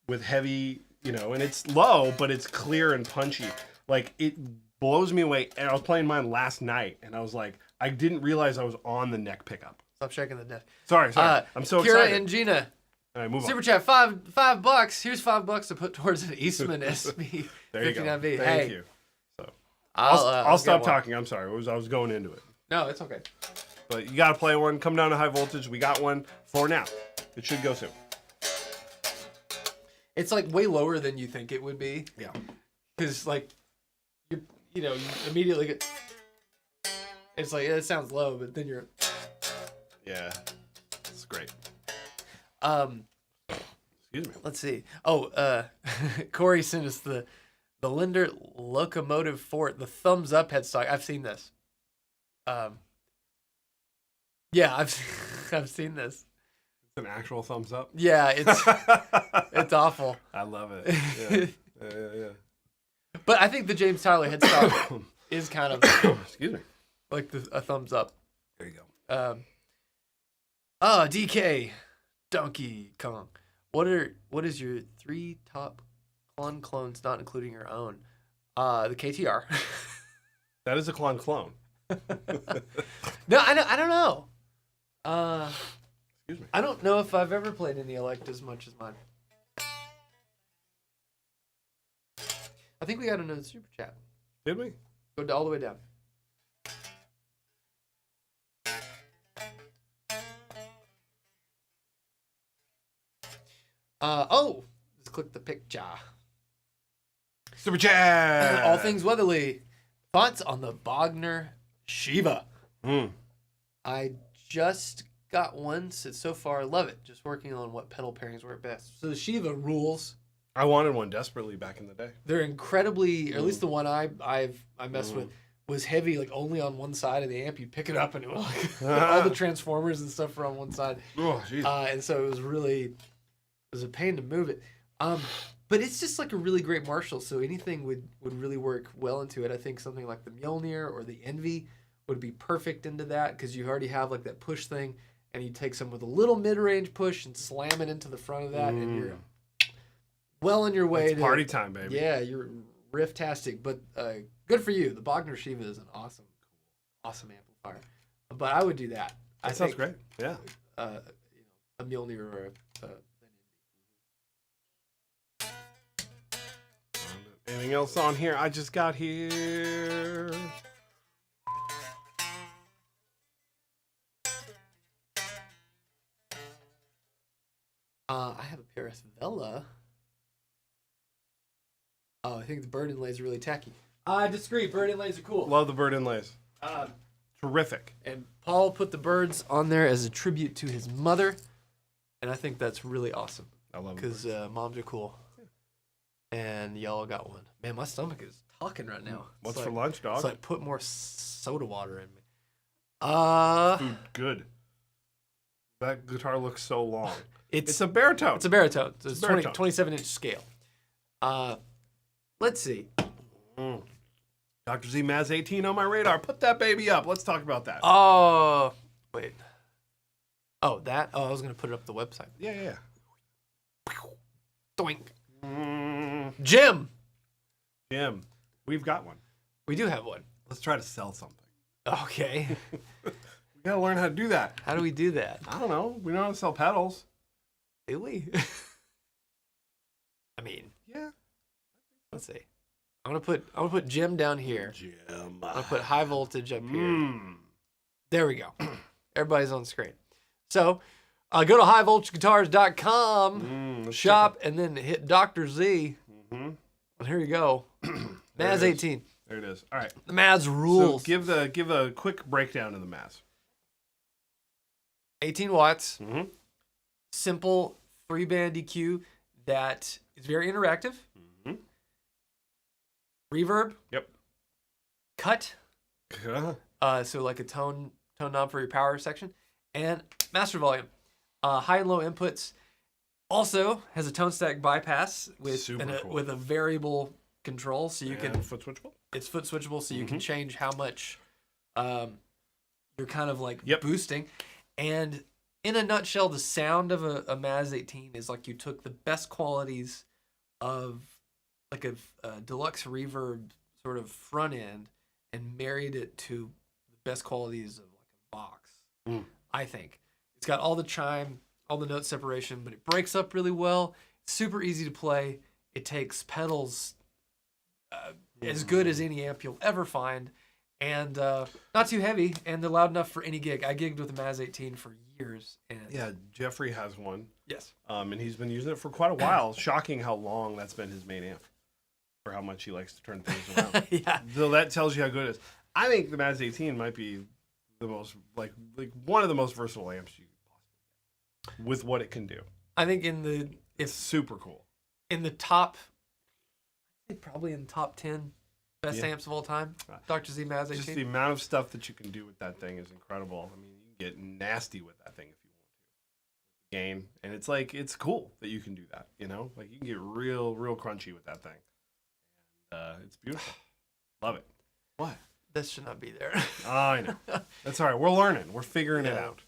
with heavy, and it's low, but it's clear and punchy. Like it blows me away. And I was playing mine last night and I was like, I didn't realize I was on the neck pickup. Stop shaking the neck. Sorry. I'm so Kira excited. and Gina. All right, move Super on. chat, $5. Here's $5 to put towards an Eastman SB 59V. Thank you. So I'll stop talking. I'm sorry. I was going into it. No, it's okay. But you got to play one. Come down to high voltage. We got one for now. It should go soon. It's like way lower than you think it would be. Yeah. Because like you immediately get. It's like it sounds low, but then you're. Yeah, it's great. Excuse me. Let's see. Oh, Corey sent us the Linder Locomotive Fort, the thumbs up headstock. I've seen this. Yeah, I've seen this. It's an actual thumbs up. Yeah, it's awful. I love it. Yeah. Yeah. But I think the James Tyler headstock is kind of excuse me, like a thumbs up. There you go. DK Donkey Kong. What is your 3 top Klon clones, not including your own? The KTR. That is a Klon clone. No, I don't know. Excuse me. I don't know if I've ever played any elect as much as mine. I think we got another super chat. Did we? Go all the way down. Let's click the picture. Super chat. All things Weatherly. Thoughts on the Bogner Shiva? I just got one, so far love it. Just working on what pedal pairings work best. So the Shiva rules. I wanted one desperately back in the day. They're incredibly, or at least the one I messed with, was heavy, like only on one side of the amp. You pick it up and it was like all the transformers and stuff were on one side. Oh, jeez. And so it was a pain to move it. But it's just like a really great Marshall, so anything would really work well into it. I think something like the Mjolnir or the Envy would be perfect into that because you already have like that push thing, and you take some with a little mid-range push and slam it into the front of that, and you're well on your way. It's party time, baby. Yeah, you're riff-tastic. But good for you. The Bogner Shiva is an awesome amplifier. But I would do that. That sounds great. Yeah. A Mjolnir or a anything else on here? I just got here. I have a Paris Vela. Oh, I think the bird inlays are really tacky. I disagree. Bird inlays are cool. Love the bird inlays. Terrific. And Paul put the birds on there as a tribute to his mother, and I think that's really awesome. I love it. Because moms are cool. And y'all got one. Man, my stomach is talking right now. What's for lunch, dog? It's like put more soda water in me. Food good. That guitar looks so long. It's a baritone. It's a baritone. So it's 27-inch scale. Let's see. Dr. Z Maz 18 on my radar. Put that baby up. Let's talk about that. Oh, wait. Oh, that? Oh, I was going to put it up the website. Yeah. Doink. Jim. We've got one. We do have one. Let's try to sell something. Okay. We got to learn how to do that. How do we do that? I don't know. We know how to sell pedals. Do we? I mean, yeah. Let's see. I'm gonna put Jim down here. I'm gonna put high voltage up here. There we go. Everybody's on the screen. So go to highvoltageguitars.com, shop, and then hit Dr. Z. And here you go. Maz 18. There it is. All right. The Maz rules. So give a quick breakdown of the Maz. 18 watts. Simple 3-band EQ that is very interactive. Reverb. Yep. Cut. So like a tone knob for your power section. And master volume. High and low inputs. Also has a tone stack bypass with a variable control, so you can foot switchable. It's foot switchable, so you can change how much you're kind of like boosting. And in a nutshell, the sound of a Maz 18 is like you took the best qualities of like a deluxe reverb sort of front end and married it to the best qualities of like a box. I think it's got all the chime, all the note separation, but it breaks up really well. It's super easy to play. It takes pedals as good as any amp you'll ever find, and not too heavy, and they're loud enough for any gig. I gigged with a Maz 18 for years. And yeah, Jeffrey has one. Yes. And he's been using it for quite a while. Shocking how long that's been his main amp for how much he likes to turn things around. Yeah. So that tells you how good it is. I think the Maz 18 might be the most, like one of the most versatile amps you could possibly get with what it can do. I think it's super cool. In the top, probably in the top 10 best amps of all time, Dr. Z Maz 18. Just the amount of stuff that you can do with that thing is incredible. I mean, you can get nasty with that thing if you want to. Gain, and it's like it's cool that you can do that. You know, like you can get real crunchy with that thing. And it's beautiful. Love it. What? This should not be there. Oh, I know. That's all right. We're learning. We're figuring it out.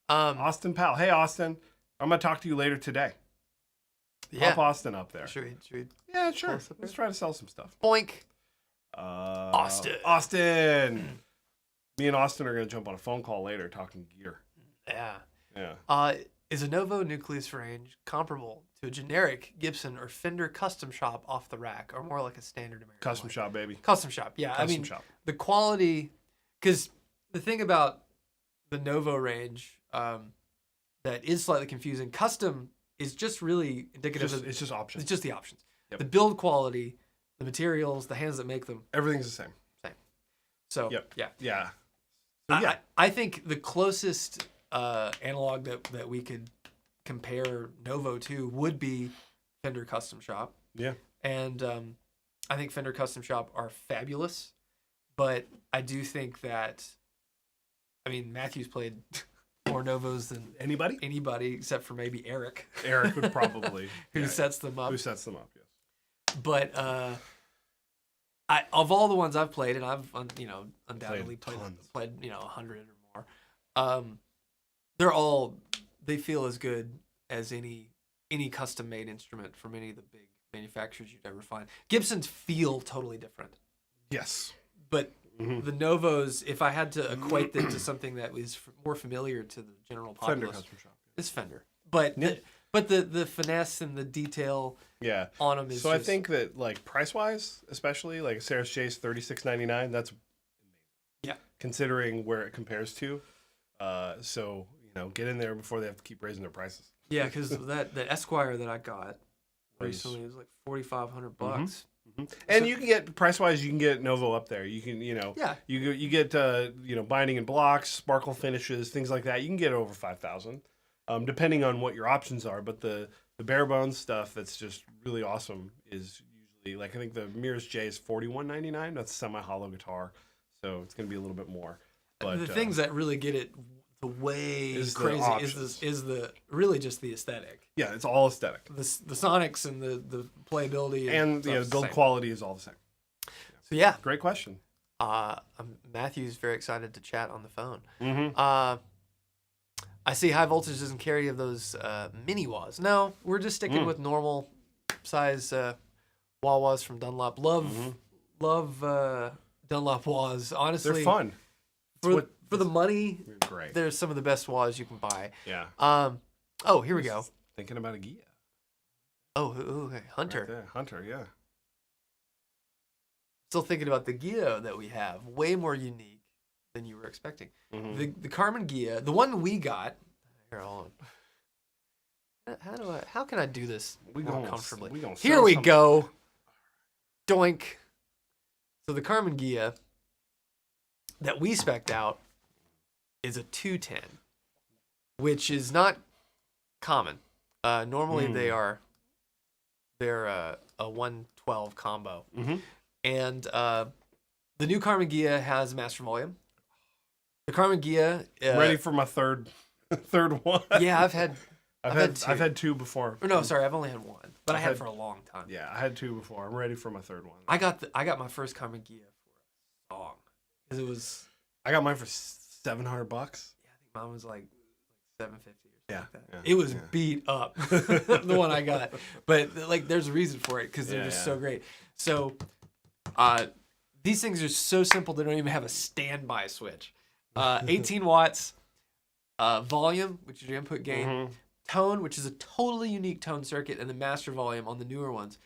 Austin Powell. Hey, Austin. I'm going to talk to you later today. Yeah. Pop Austin up there. Should we yeah, sure. Let's try to sell some stuff. Boink. Austin. Me and Austin are going to jump on a phone call later talking gear. Yeah. Is a Novo Nucleus range comparable to a generic Gibson or Fender custom shop off the rack, or more like a standard American custom shop, baby? Custom shop, yeah. Custom shop. The quality, because the thing about the Novo range that is slightly confusing, custom is just really indicative of... It's just options. It's just the options. Yep. The build quality, the materials, the hands that make them. Everything's the same. So, yeah. So, I think the closest analog that we could compare Novo to would be Fender Custom Shop. Yeah. And I think Fender Custom Shop are fabulous, but I do think that, I mean, Matthew's played more Novos than anybody except for maybe Eric. Eric would probably who sets them up. Who sets them up? Yes. But I of all the ones I've played, and I've undoubtedly played 100 or more. They feel as good as any custom made instrument from any of the big manufacturers you'd ever find. Gibsons feel totally different. Yes. But the Novos, if I had to equate them to something that was more familiar to the general populace, Fender Custom Shop. It's Fender. But the finesse and the detail on them is so I think that, like, price-wise, especially, like, Sarah's Chase $36.99, that's amazing. Yeah. Considering where it compares to. So, get in there before they have to keep raising their prices. Yeah, because that Esquire that I got recently was like $4,500. And you can get, price-wise, you can get Novo up there. You can, you get binding and blocks, sparkle finishes, things like that. You can get over $5,000, depending on what your options are. But the bare bones stuff that's just really awesome is usually, like, I think the Mears J is $41.99. That's a semi-hollow guitar, so it's going to be a little bit more. But the things that really get it the way crazy is the really just the aesthetic. Yeah, it's all aesthetic. The sonics and the playability and the build quality is all the same. So yeah, great question. Matthew's very excited to chat on the phone. Mm-hmm. I see High Voltage doesn't carry of those mini wahs. No, we're just sticking with normal size wah-wahs from Dunlop. Love Dunlop wahs. Honestly, they're fun. For the money, great. There's some of the best wahs you can buy. Yeah. Oh, here we go. Thinking about a Gia. Oh, Hunter. Right there. Hunter, yeah. Still thinking about the Gia that we have. Way more unique than you were expecting. The Carmen Gia, the one we got. Here, hold on. How can I do this more comfortably? Here we go. Doink. So the Carmen Gia that we spec'd out is a 210, which is not common. Normally they're a 112 combo. And the new Carmen Gia has master volume. The Carmen Gia ready for my third one. Yeah, I've had two before. Or no, sorry, I've only had one, but I had for a long time. Yeah, I had two before. I'm ready for my third one. I got my first Carmen Gia for a song because it was. I got mine for $700. Yeah, I think mine was like $750 or something like that. Yeah, it was beat up, the one I got. But like, there's a reason for it because they're just so great. So, these things are so simple they don't even have a standby switch. 18 watts, volume, which is your input gain, tone, which is a totally unique tone circuit, and the master volume on the newer ones.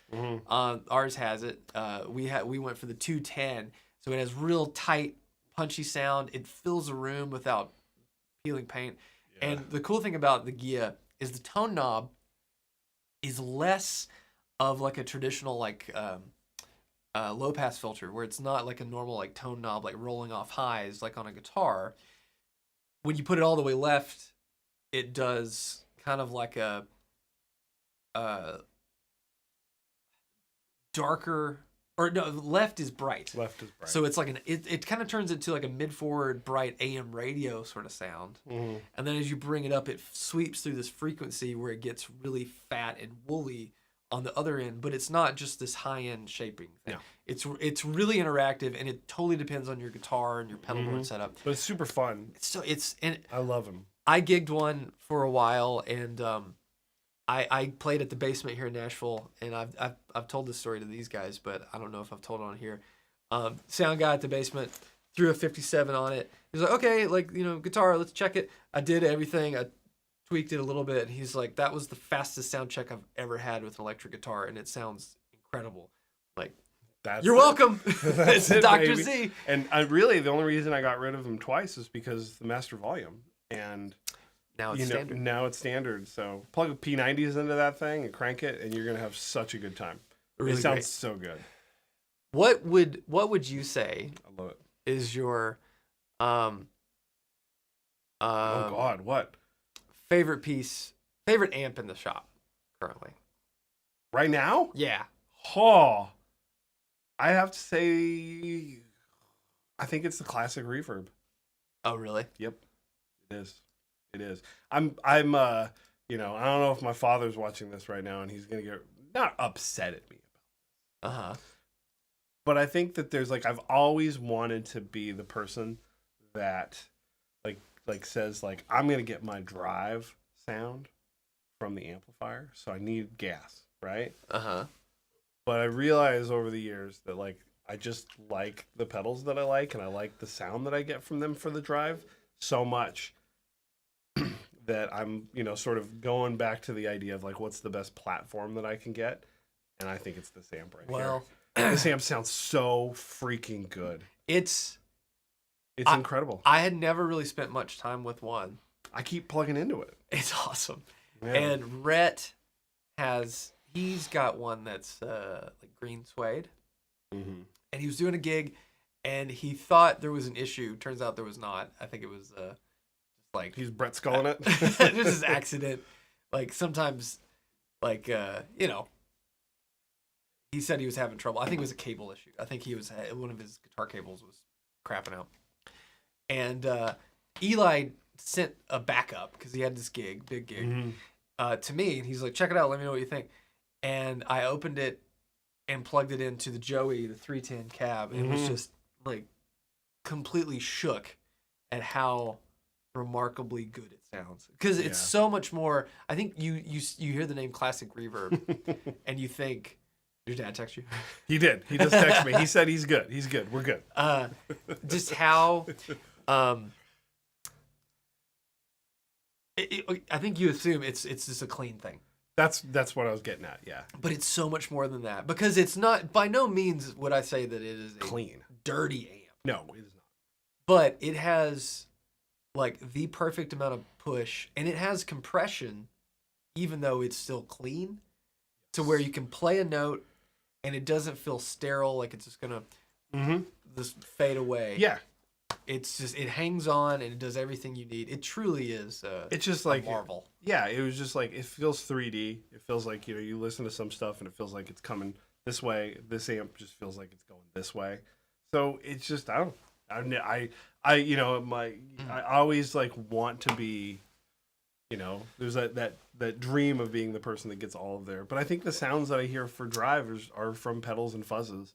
Ours has it. We went for the 210, so it has real tight, punchy sound. It fills a room without peeling paint. Yeah. And the cool thing about the Gia is the tone knob is less of like a traditional low pass filter, where it's not like a normal like tone knob like rolling off highs like on a guitar. When you put it all the way left, it does kind of like a darker. Or no, left is bright. Left is bright. So it's like it kind of turns into like a mid-forward bright AM radio sort of sound. And then as you bring it up, it sweeps through this frequency where it gets really fat and woolly on the other end, but it's not just this high-end shaping thing. No. It's really interactive, and it totally depends on your guitar and your pedal board setup. But it's super fun. I love them. I gigged one for a while, and I played at the basement here in Nashville, and I've told this story to these guys, but I don't know if I've told it on here. Sound guy at the basement threw a 57 on it. He's like, okay, guitar, let's check it. I did everything. I tweaked it a little bit, and he's like, that was the fastest sound check I've ever had with an electric guitar, and it sounds incredible. Like, you're welcome. It's Dr. Z. And the only reason I got rid of them twice is because the master volume. And now it's standard. Now it's standard. So plug P90s into that thing and crank it, and you're gonna have such a good time. Really it sounds so good. What would you say? I love it. Is your oh God, what favorite amp in the shop currently? Right now? Yeah. Oh, I have to say, I think it's the classic reverb. Oh, really? Yep, it is. It is. I don't know if my father's watching this right now and he's gonna get not upset at me. Uh-huh. But I think that there's I've always wanted to be the person that says I'm gonna get my drive sound from the amplifier, so I need gas, right? Uh-huh. But I realize over the years that I just like the pedals that I like, and I like the sound that I get from them for the drive so much that I'm sort of going back to the idea of what's the best platform that I can get, and I think it's this amp right here. This amp sounds so freaking good. It's incredible. I had never really spent much time with one. I keep plugging into it. It's awesome. Yeah. And Rhett he's got one that's green suede. Mm-hmm. And he was doing a gig and he thought there was an issue. Turns out there was not. I think it was just he's Brett Sculling it. It was just accident. Sometimes he said he was having trouble. I think it was a cable issue. I think one of his guitar cables was crapping out. And Eli sent a backup because he had this big gig, to me. And he's like, check it out. Let me know what you think. And I opened it and plugged it into the Joey, the 310 cab. And it was just completely shook at how remarkably good it sounds. Because it's so much more. I think you hear the name Classic Reverb and you think, your dad text you? He did. He just texted me. He said he's good. He's good. We're good. Just how I think you assume it's just a clean thing. That's what I was getting at, yeah. But it's so much more than that. Because it's not, by no means would I say that it is a clean, dirty amp. No, it is not. But it has the perfect amount of push, and it has compression, even though it's still clean, to where you can play a note and it doesn't feel sterile, like it's just gonna just fade away. Yeah. It's just, it hangs on and it does everything you need. It truly is it's just a marvel. Yeah, it was just it feels 3D. It feels like, you listen to some stuff and it feels like it's coming this way. This amp just feels like it's going this way. So it's just, I always want to be, there's that dream of being the person that gets all of there. But I think the sounds that I hear for drivers are from pedals and fuzzes.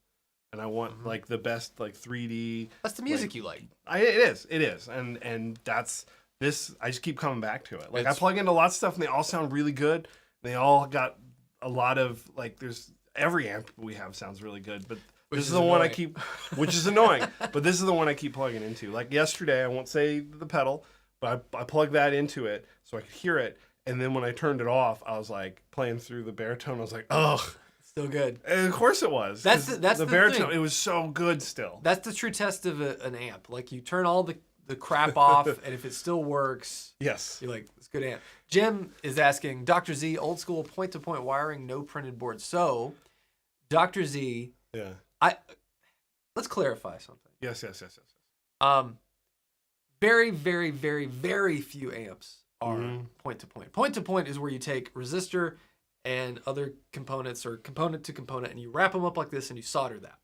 And I want the best 3D. That's the music you like. It is, and that's this. I just keep coming back to it. I plug into a lot of stuff, and they all sound really good. They all got a lot of there's every amp we have sounds really good, but this is the one I keep, which is annoying. But this is the one I keep plugging into. Like yesterday, I won't say the pedal, but I plugged that into it so I could hear it. And then when I turned it off, I was playing through the baritone. I was like, ugh. Still good. And of course it was. That's the baritone. thing. It was so good still. That's the true test of an amp. You turn all the crap off, and if it still works, yes, you're it's a good amp. Jim is asking, Dr. Z, old school point-to-point wiring, no printed board. So, Dr. Z, let's clarify something. Yes. Very, very, very, very few amps are point-to-point. Point-to-point is where you take resistor and other components, or component to component, and you wrap them up like this and you solder that.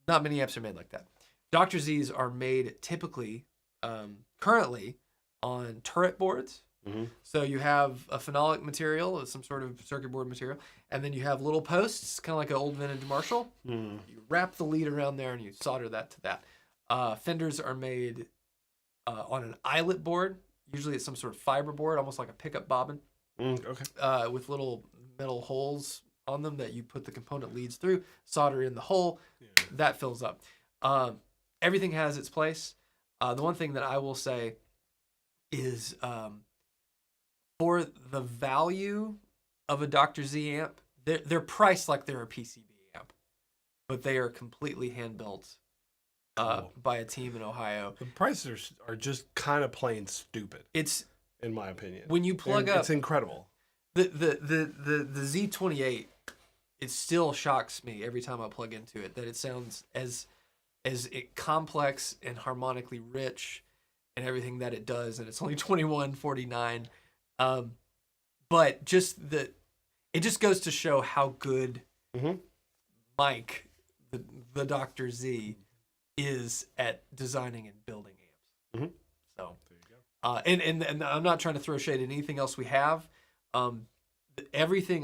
Not many amps are made like that. Dr. Z's are made typically, currently, on turret boards. So you have a phenolic material, some sort of circuit board material, and then you have little posts, kind of like an old vintage Marshall. You wrap the lead around there and you solder that to that. Fenders are made on an eyelet board. Usually it's some sort of fiber board, almost like a pickup bobbin. Okay. With little metal holes on them that you put the component leads through, solder in the hole, that fills up. Everything has its place. The one thing that I will say is for the value of a Dr. Z amp, they're priced like they're a PCB amp, but they are completely hand-built by a team in Ohio. The prices are just kind of plain stupid. It's, in my opinion, when you plug up, it's incredible. The Z28, it still shocks me every time I plug into it that it sounds as complex and harmonically rich and everything that it does, and it's only $21.49. But just it just goes to show how good Mm-hmm. Mike, the Dr. Z, is at designing and building amps. Mm-hmm. So, There you go. and I'm not trying to throw shade at anything else we have. I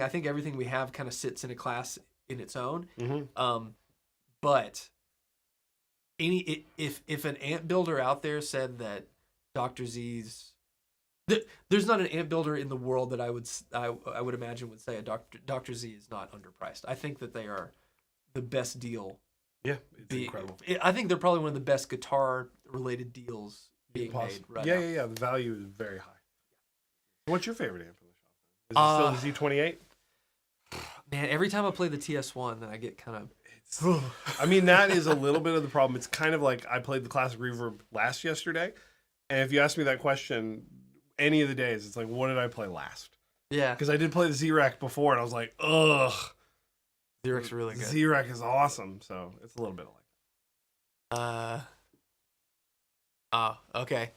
think everything we have kind of sits in a class in its own. Mm-hmm. But if an amp builder out there said that Dr. Z's there's not an amp builder in the world that I would imagine would say a Dr. Z is not underpriced. I think that they are the best deal. Yeah, it's incredible. I think they're probably one of the best guitar related deals being made right now. Yeah. The value is very high. What's your favorite amp from the shop? Is it still the Z28? Man, every time I play the TS1, then I get kind of. I mean, that is a little bit of the problem. It's kind of like I played the classic reverb yesterday, and if you ask me that question any of the days, it's like, what did I play last? Yeah, because I did play the Z-Rack before, and I was like, ugh. Z-Rack's really good. Z-Rack is awesome, so it's a little bit like that. Okay.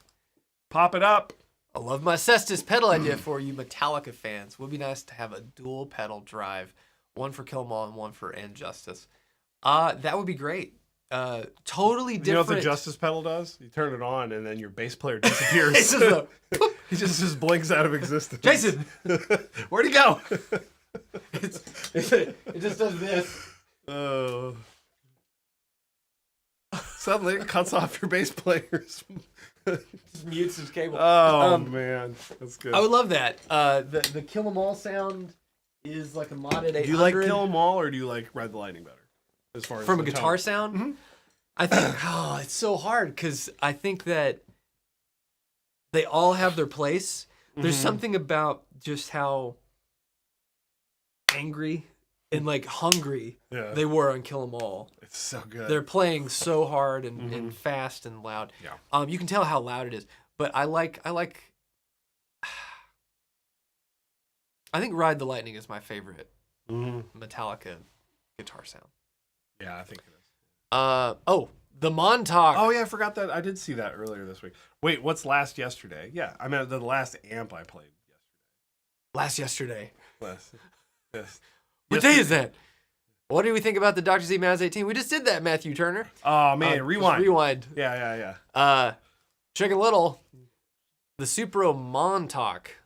Pop it up. I love my Cestus pedal idea for you Metallica fans. Would be nice to have a dual pedal drive, one for Kill 'Em All and one for And Justice. That would be great. Totally different. You know what the Justice pedal does? You turn it on, and then your bass player disappears. He just blinks out of existence. Jason, where'd he go? It just does this. Suddenly, it cuts off your bass players. Just mutes his cable. Oh man, that's good. I would love that. The Kill 'Em All sound is like a modded 800. Do you like Kill 'Em All, or do you like Ride the Lightning better? As far as from a guitar sound, mm-hmm. I think it's so hard because I think that they all have their place. There's something about just how angry and like hungry they were on Kill 'Em All. It's so good. They're playing so hard and fast and loud. Yeah. You can tell how loud it is. But I think Ride the Lightning is my favorite Metallica guitar sound. Yeah, I think it is. The Montauk. Oh yeah, I forgot that. I did see that earlier this week. Wait, what's yesterday? Yeah, I mean the last amp I played yesterday. Yes. What day is that? What do we think about the Dr. Z Maz 18? We just did that, Matthew Turner. Oh man, rewind. Rewind. Yeah. Chicken Little, the Supro Montauk.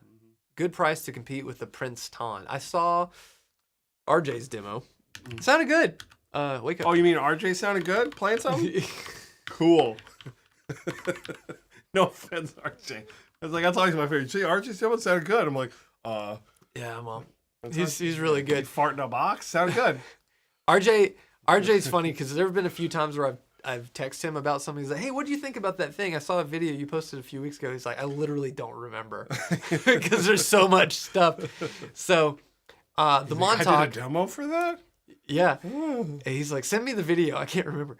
Good price to compete with the Prince Ton. I saw RJ's demo. Sounded good. Wake up. Oh, you mean RJ sounded good? Playing something? Cool. No offense, RJ. I was like, that's always my favorite. See, RJ sounded good. I'm like, yeah, well, he's really good. He fart in a box? Sounded good. RJ's funny because there have been a few times where I've texted him about something. He's like, hey, what do you think about that thing? I saw a video you posted a few weeks ago. He's like, I literally don't remember because there's so much stuff. So the Montauk. I did a demo for that? Yeah. And he's like, send me the video. I can't remember.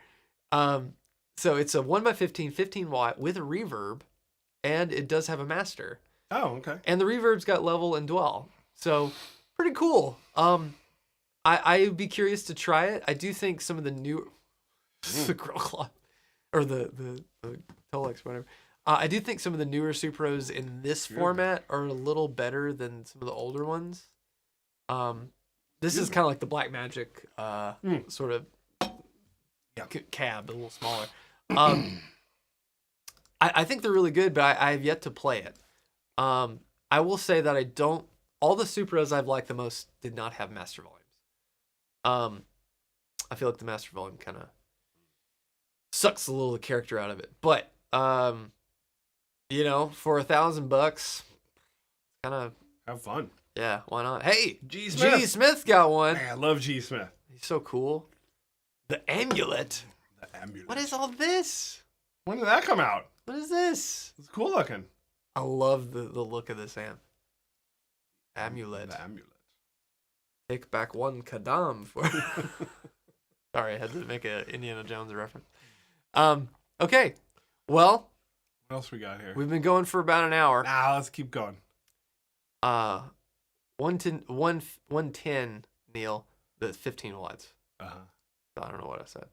So it's a 1x15, 15 watt with a reverb, and it does have a master. Oh, okay. And the reverb's got level and dwell. So pretty cool. I would be curious to try it. I do think some of the new the Grill Cloth or the Tolex, whatever. I do think some of the newer Supros in this format are a little better than some of the older ones. This is kind of like the Black Magic sort of cab, a little smaller. I think they're really good, but I have yet to play it. I will say that I don't. All the Supras I've liked the most did not have master volumes. I feel like the master volume kind of sucks a little of the character out of it. But for $1,000, kind of have fun. Yeah, why not? Hey, G. Smith got one. Man, I love G. Smith. He's so cool. The amulet. What is all this? When did that come out? What is this? It's cool looking. I love the look of this amp. Amulet. The amulet. Take back one Kadam for. Sorry, I had to make a Indiana Jones reference. Okay. Well. What else we got here? We've been going for about an hour. Nah, let's keep going. 110, Neil. The 15 watts. I don't know what I said.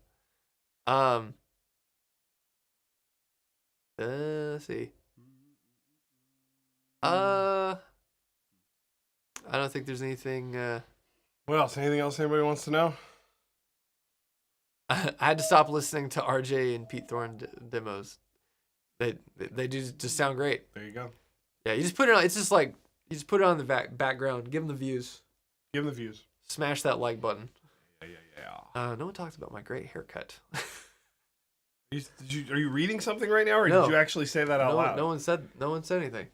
Let's see. I don't think there's anything. What else? Anything else anybody wants to know? I had to stop listening to RJ and Pete Thorne demos. They do just sound great. There you go. Yeah, you just put it on. It's just like you just put it on the background. Give them the views. Give them the views. Smash that like button. Yeah. No one talks about my great haircut. Are you reading something right now, or No. did you actually say that out loud? No one said anything.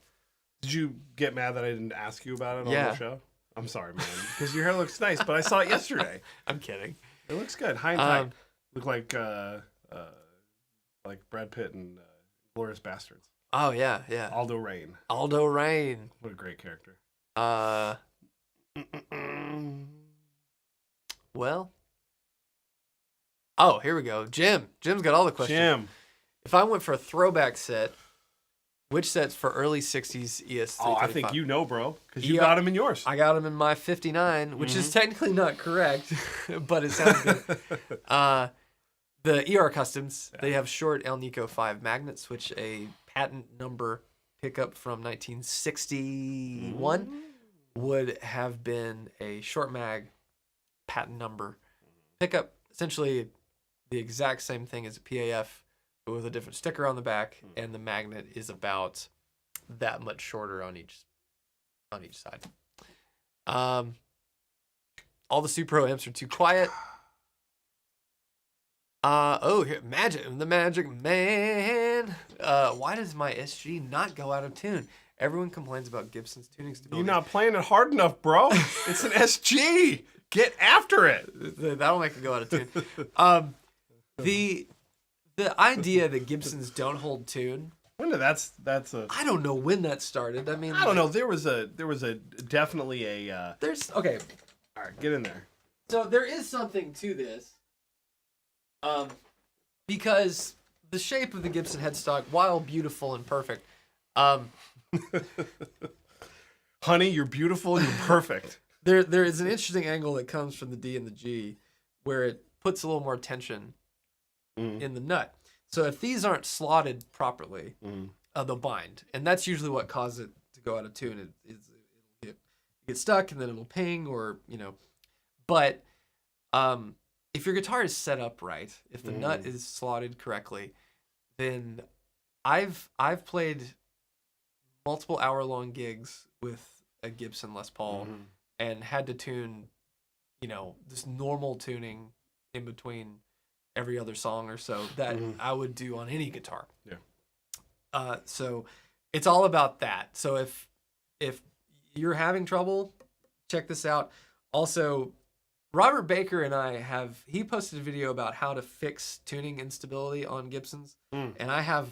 Did you get mad that I didn't ask you about it on Yeah. the show? I'm sorry, man, because your hair looks nice, but I saw it yesterday. I'm kidding. It looks good. High and tight. Look like Brad Pitt and Glorious Bastards. Oh yeah. Aldo Rain. Aldo Rain. What a great character. Well. Oh, here we go. Jim's got all the questions. Jim. If I went for a throwback set, which set's for early 60s ES325? Oh, I think you know, bro, because you got him in yours. I got them in my 59, which is technically not correct, but it sounds good. The ER Customs, they have short El Nico 5 magnets, which a patent number pickup from 1961 would have been a short mag patent number pickup. Essentially the exact same thing as a PAF, but with a different sticker on the back, and the magnet is about that much shorter on each side. All the Supro amps are too quiet. Here, the Magic Man. Why does my SG not go out of tune? Everyone complains about Gibson's tuning stability. You're not playing it hard enough, bro. It's an SG. Get after it. That'll make it go out of tune. The idea that Gibsons don't hold tune. When did that's a? I don't know when that started. I mean, I don't know. There was definitely a. There's okay. All right, get in there. So there is something to this. Because the shape of the Gibson headstock, while beautiful and perfect, honey, you're beautiful. You're perfect. There is an interesting angle that comes from the D and the G, where it puts a little more tension in the nut. So if these aren't slotted properly, they'll bind, and that's usually what causes it to go out of tune. It'll get stuck, and then it'll ping, or But if your guitar is set up right, if the nut is slotted correctly, then I've played multiple hour-long gigs with a Gibson Les Paul and had to tune, this normal tuning in between every other song or so that I would do on any guitar. Yeah. So it's all about that. So if you're having trouble, check this out. Also, Robert Baker and he posted a video about how to fix tuning instability on Gibsons. And I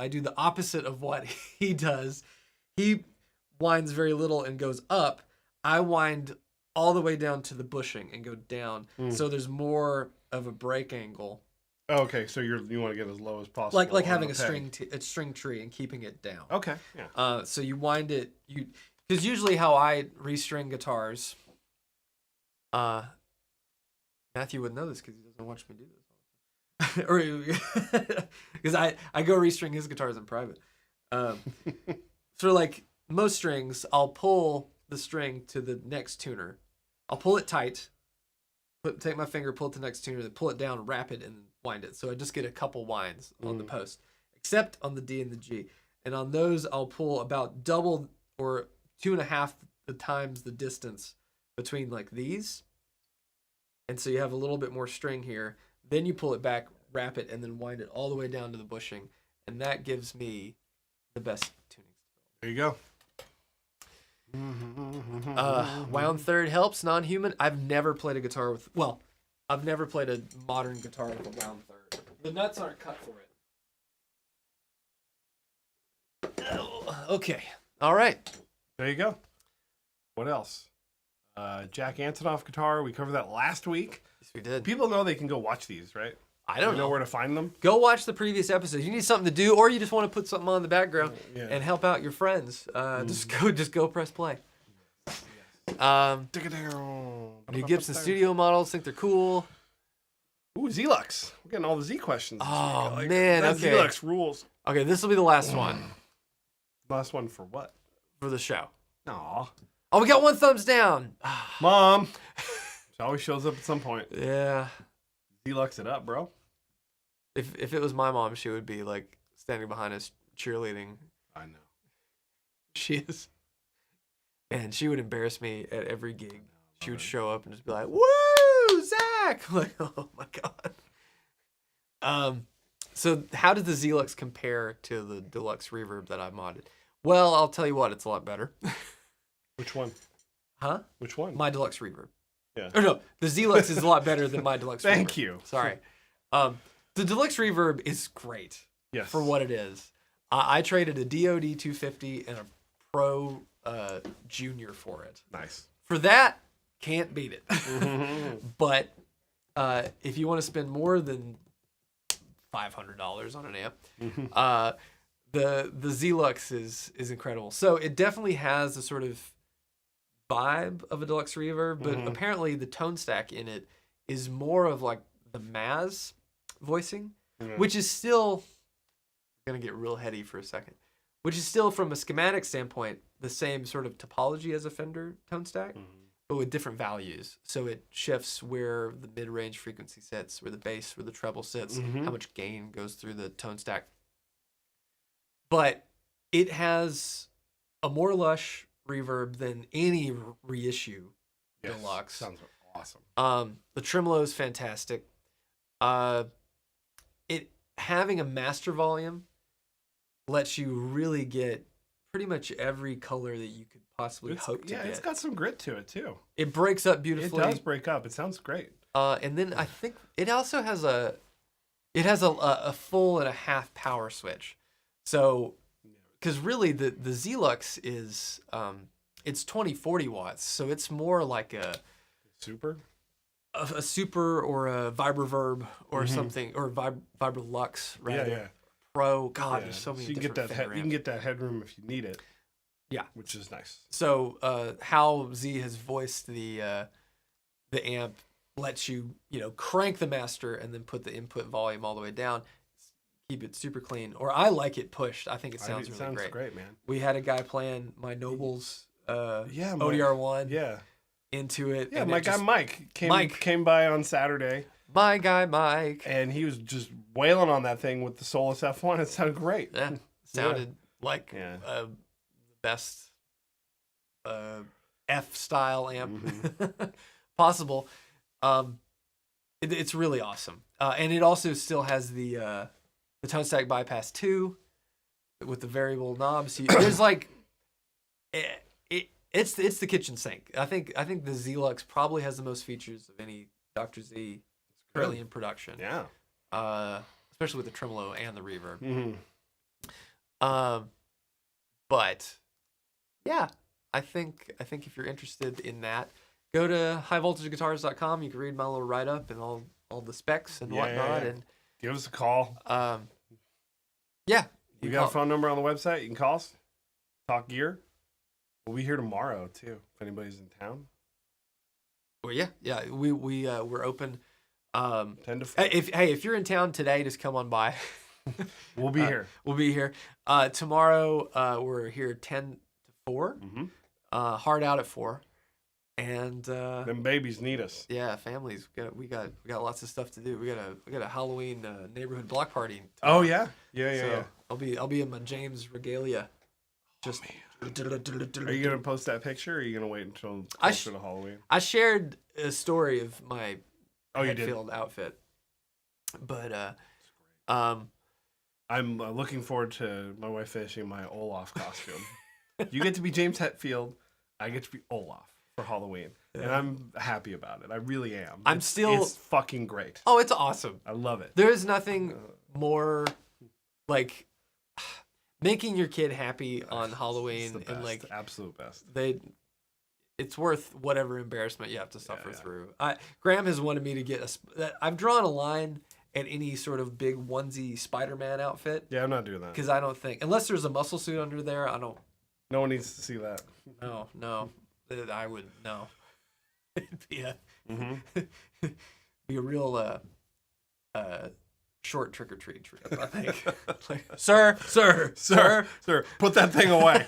do the opposite of what he does. He winds very little and goes up. I wind all the way down to the bushing and go down. So there's more of a break angle. Oh, okay, so you want to get as low as possible. Like having a string tree and keeping it down. Okay, yeah. So you wind it, because usually how I restring guitars, Matthew would know this because he doesn't watch me do this all the time. Or because I go restring his guitars in private. So like most strings, I'll pull the string to the next tuner. I'll pull it tight, take my finger, pull it to the next tuner, then pull it down, wrap it, and wind it. So I just get a couple winds on the post, except on the D and the G. And on those, I'll pull about double or 2.5 the times the distance between like these. And so you have a little bit more string here. Then you pull it back, wrap it, and then wind it all the way down to the bushing. And that gives me the best tuning. There you go. Wound third helps, non-human. I've never played a guitar with... Well, I've never played a modern guitar with a wound third. The nuts aren't cut for it. Okay. All right. There you go. What else? Jack Antonoff guitar. We covered that last week. Yes, we did. People know they can go watch these, right? I don't know where to find them. Go watch the previous episodes. You need something to do, or you just want to put something on in the background and help out your friends. Just go press play. New Gibson studio models, think they're cool. Ooh, Z-Lux. We're getting all the Z questions. Oh, man. Okay. Z-Lux rules. Okay, this will be the last one. Last one for what? For the show. Aw. Oh, we got one thumbs down. Mom. She always shows up at some point. Yeah. Deluxe it up, bro. If it was my mom, she would be like standing behind us cheerleading. I know. She is. And she would embarrass me at every gig. She would show up and just be like, "Woo, Zach!" I'm like, oh my god. So how does the Zelux compare to the deluxe reverb that I modded? Well, I'll tell you what, it's a lot better. Which one? Huh? Which one? My deluxe reverb. Yeah. Or no, the Zelux is a lot better than my deluxe reverb. Thank you. Sorry. The deluxe reverb is great. Yes. For what it is. I traded a DOD 250 and a Pro Junior for it. Nice. For that, can't beat it. But if you want to spend more than $500 on an amp, the Zelux is incredible. So it definitely has a sort of vibe of a deluxe reverb, but apparently the tone stack in it is more of like the Maz voicing, which is still gonna get real heady for a second, which is still from a schematic standpoint the same sort of topology as a Fender tone stack, but with different values. So it shifts where the mid-range frequency sits, where the bass, where the treble sits, how much gain goes through the tone stack. But it has a more lush reverb than any reissue deluxe. Sounds awesome. The tremolo is fantastic. It having a master volume lets you really get pretty much every color that you could possibly hope to get. Yeah, it's got some grit to it too. It breaks up beautifully. It does break up. It sounds great. And then I think it also has a full and a half power switch. So, because really the Zelux is it's 2040 watts, so it's more like a super or a Vibroverb or something, or Vibrolux rather. Yeah. Pro. God, there's so many. So you can get that headroom if you need it. Yeah, which is nice. So how Z has voiced the amp lets you crank the master and then put the input volume all the way down, keep it super clean. Or I like it pushed. I think it sounds really great. Great, man. We had a guy playing my Nobles ODR1 into it. Yeah, my guy Mike came by on Saturday. My guy Mike. And he was just wailing on that thing with the Solus F1. It sounded great. Yeah, sounded like the best F-style amp possible. It's really awesome. And it also still has the tone stack bypass 2 with the variable knobs. There's like... It's the kitchen sink. I think the Zelux probably has the most features of any Dr. Z currently in production. Yeah. Especially with the tremolo and the reverb. But yeah, I think if you're interested in that, go to highvoltageguitars.com. You can read my little write up and all the specs and whatnot. And give us a call. Yeah. We got a phone number on the website. You can call us. Talk gear. We'll be here tomorrow too. If anybody's in town. Well, yeah. We're open. 10 to 4. If you're in town today, just come on by. We'll be here. We'll be here. Tomorrow, we're here 10 to 4. Hard out at 4. And them babies need us. Yeah, families. We got lots of stuff to do. We got a Halloween neighborhood block party tomorrow. Oh yeah. Yeah. I'll be in my James regalia. Just. Are you gonna post that picture, or are you gonna wait until closer to Halloween? I shared a story of my Hetfield outfit, but I'm looking forward to my wife finishing my Olaf costume. You get to be James Hetfield, I get to be Olaf for Halloween, and I'm happy about it. I really am. It's fucking great. Oh, it's awesome. I love it. There is nothing more like making your kid happy on Halloween, and like absolute best. It's worth whatever embarrassment you have to suffer through. Graham has wanted me to get I've drawn a line at any sort of big onesie Spider-Man outfit. Yeah, I'm not doing that because I don't think, unless there's a muscle suit under there, I don't. No one needs to see that. No, I would no. It'd be a be a real short trick or treat trip, I think. Like, sir, put that thing away.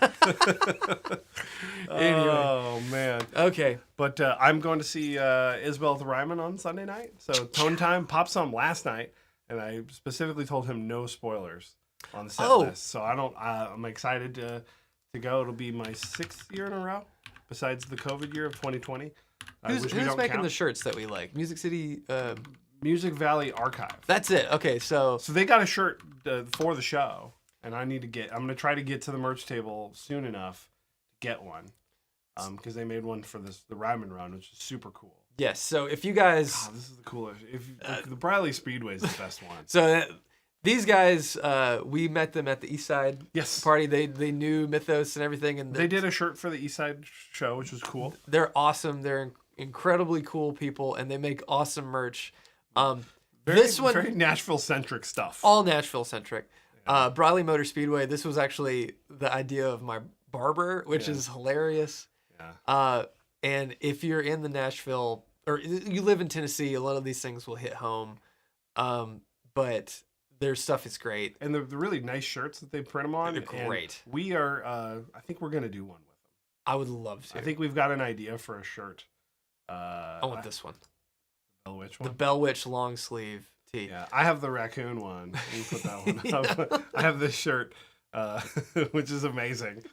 Anyway. Oh man. Okay. But I'm going to see Isabel the Ryman on Sunday night. So Tone Time popped some last night, and I specifically told him no spoilers on the set list. So I'm excited to go. It'll be my 6th year in a row, besides the COVID year of 2020. Who's making the shirts that we like? Music City. Music Valley Archive. That's it. Okay, so they got a shirt for the show, and I'm going to try to get to the merch table soon enough to get one, because they made one for the Ryman Run, which is super cool. Yes. So if you guys, this is the coolest. The Briley Speedway is the best one. So these guys, we met them at the East Side party. They knew Mythos and everything, and they did a shirt for the East Side show, which was cool. They're awesome. They're incredibly cool people, and they make awesome merch. Very Nashville-centric stuff. All Nashville-centric. Yeah. Briley Motor Speedway, this was actually the idea of my barber, which is hilarious. Yeah. And if you're in the Nashville, or you live in Tennessee, a lot of these things will hit home. But their stuff is great. And the really nice shirts that they print them on. They're great. And we are, I think we're going to do one with them. I would love to. I think we've got an idea for a shirt. I want this one. Bell Witch one? The Bell Witch long sleeve tee. Yeah, I have the raccoon one. You put that one up. I have this shirt, which is amazing.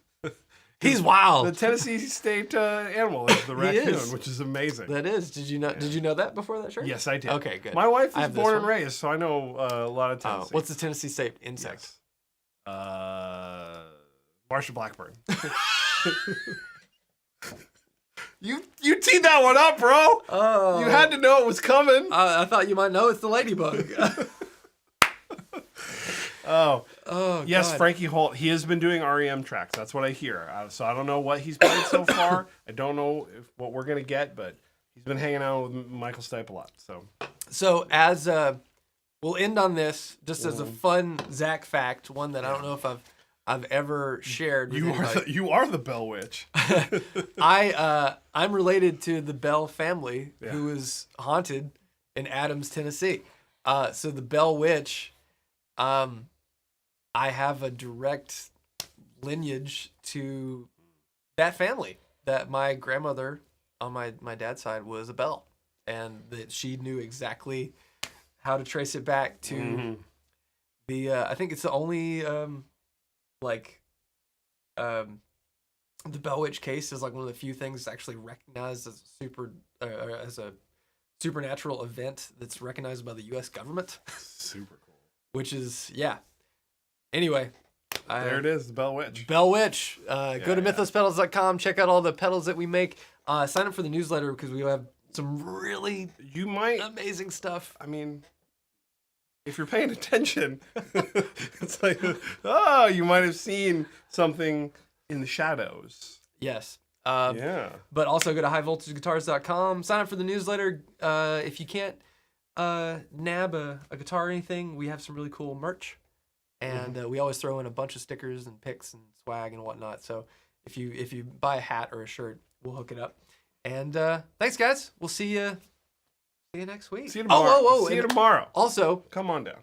He's wild. The Tennessee State animal is the raccoon, which is amazing. That is. Did you know? Yeah. Did you know that before that shirt? Yes, I did. Okay, good. My wife was born and raised, so I know a lot of Tennessee. What's the Tennessee State insect? Yes. Marcia Blackburn. You teed that one up, bro. Oh. You had to know it was coming. I thought you might know it's the ladybug. Oh, yes, God. Frankie Holt. He has been doing REM tracks. That's what I hear. So I don't know what he's played so far. I don't know what we're gonna get, but he's been hanging out with Michael Stipe a lot. So as we'll end on this just as a fun Zach fact, one that I don't know if I've ever shared. With you are the Bell Witch. I'm related to the Bell family, who is haunted in Adams, Tennessee. So the Bell Witch, I have a direct lineage to that family. That my grandmother on my dad's side was a Bell, and that she knew exactly how to trace it back to the. I think it's the only. The Bell Witch case is like one of the few things actually recognized as a supernatural event that's recognized by the U.S. government. Super cool. Which is Anyway, there it is, the Bell Witch. Bell Witch. Go to mythospedals.com. Check out all the pedals that we make. Sign up for the newsletter because we have some really amazing stuff. I mean, if you're paying attention, it's like, you might have seen something in the shadows. Yes. But also go to highvoltageguitars.com. Sign up for the newsletter. If you can't nab a guitar or anything, we have some really cool merch. And we always throw in a bunch of stickers and picks and swag and whatnot. So if you buy a hat or a shirt, we'll hook it up. And thanks, guys. We'll see you next week. See you tomorrow. See you tomorrow. Also, come on down.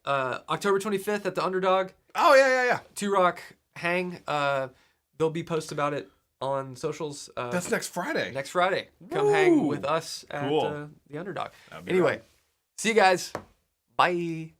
October 25th at the Underdog. Oh, yeah. Two Rock Hang. There'll be posts about it on socials. That's next Friday. Next Friday. Come hang with us at the Underdog. Anyway, see you guys. Bye.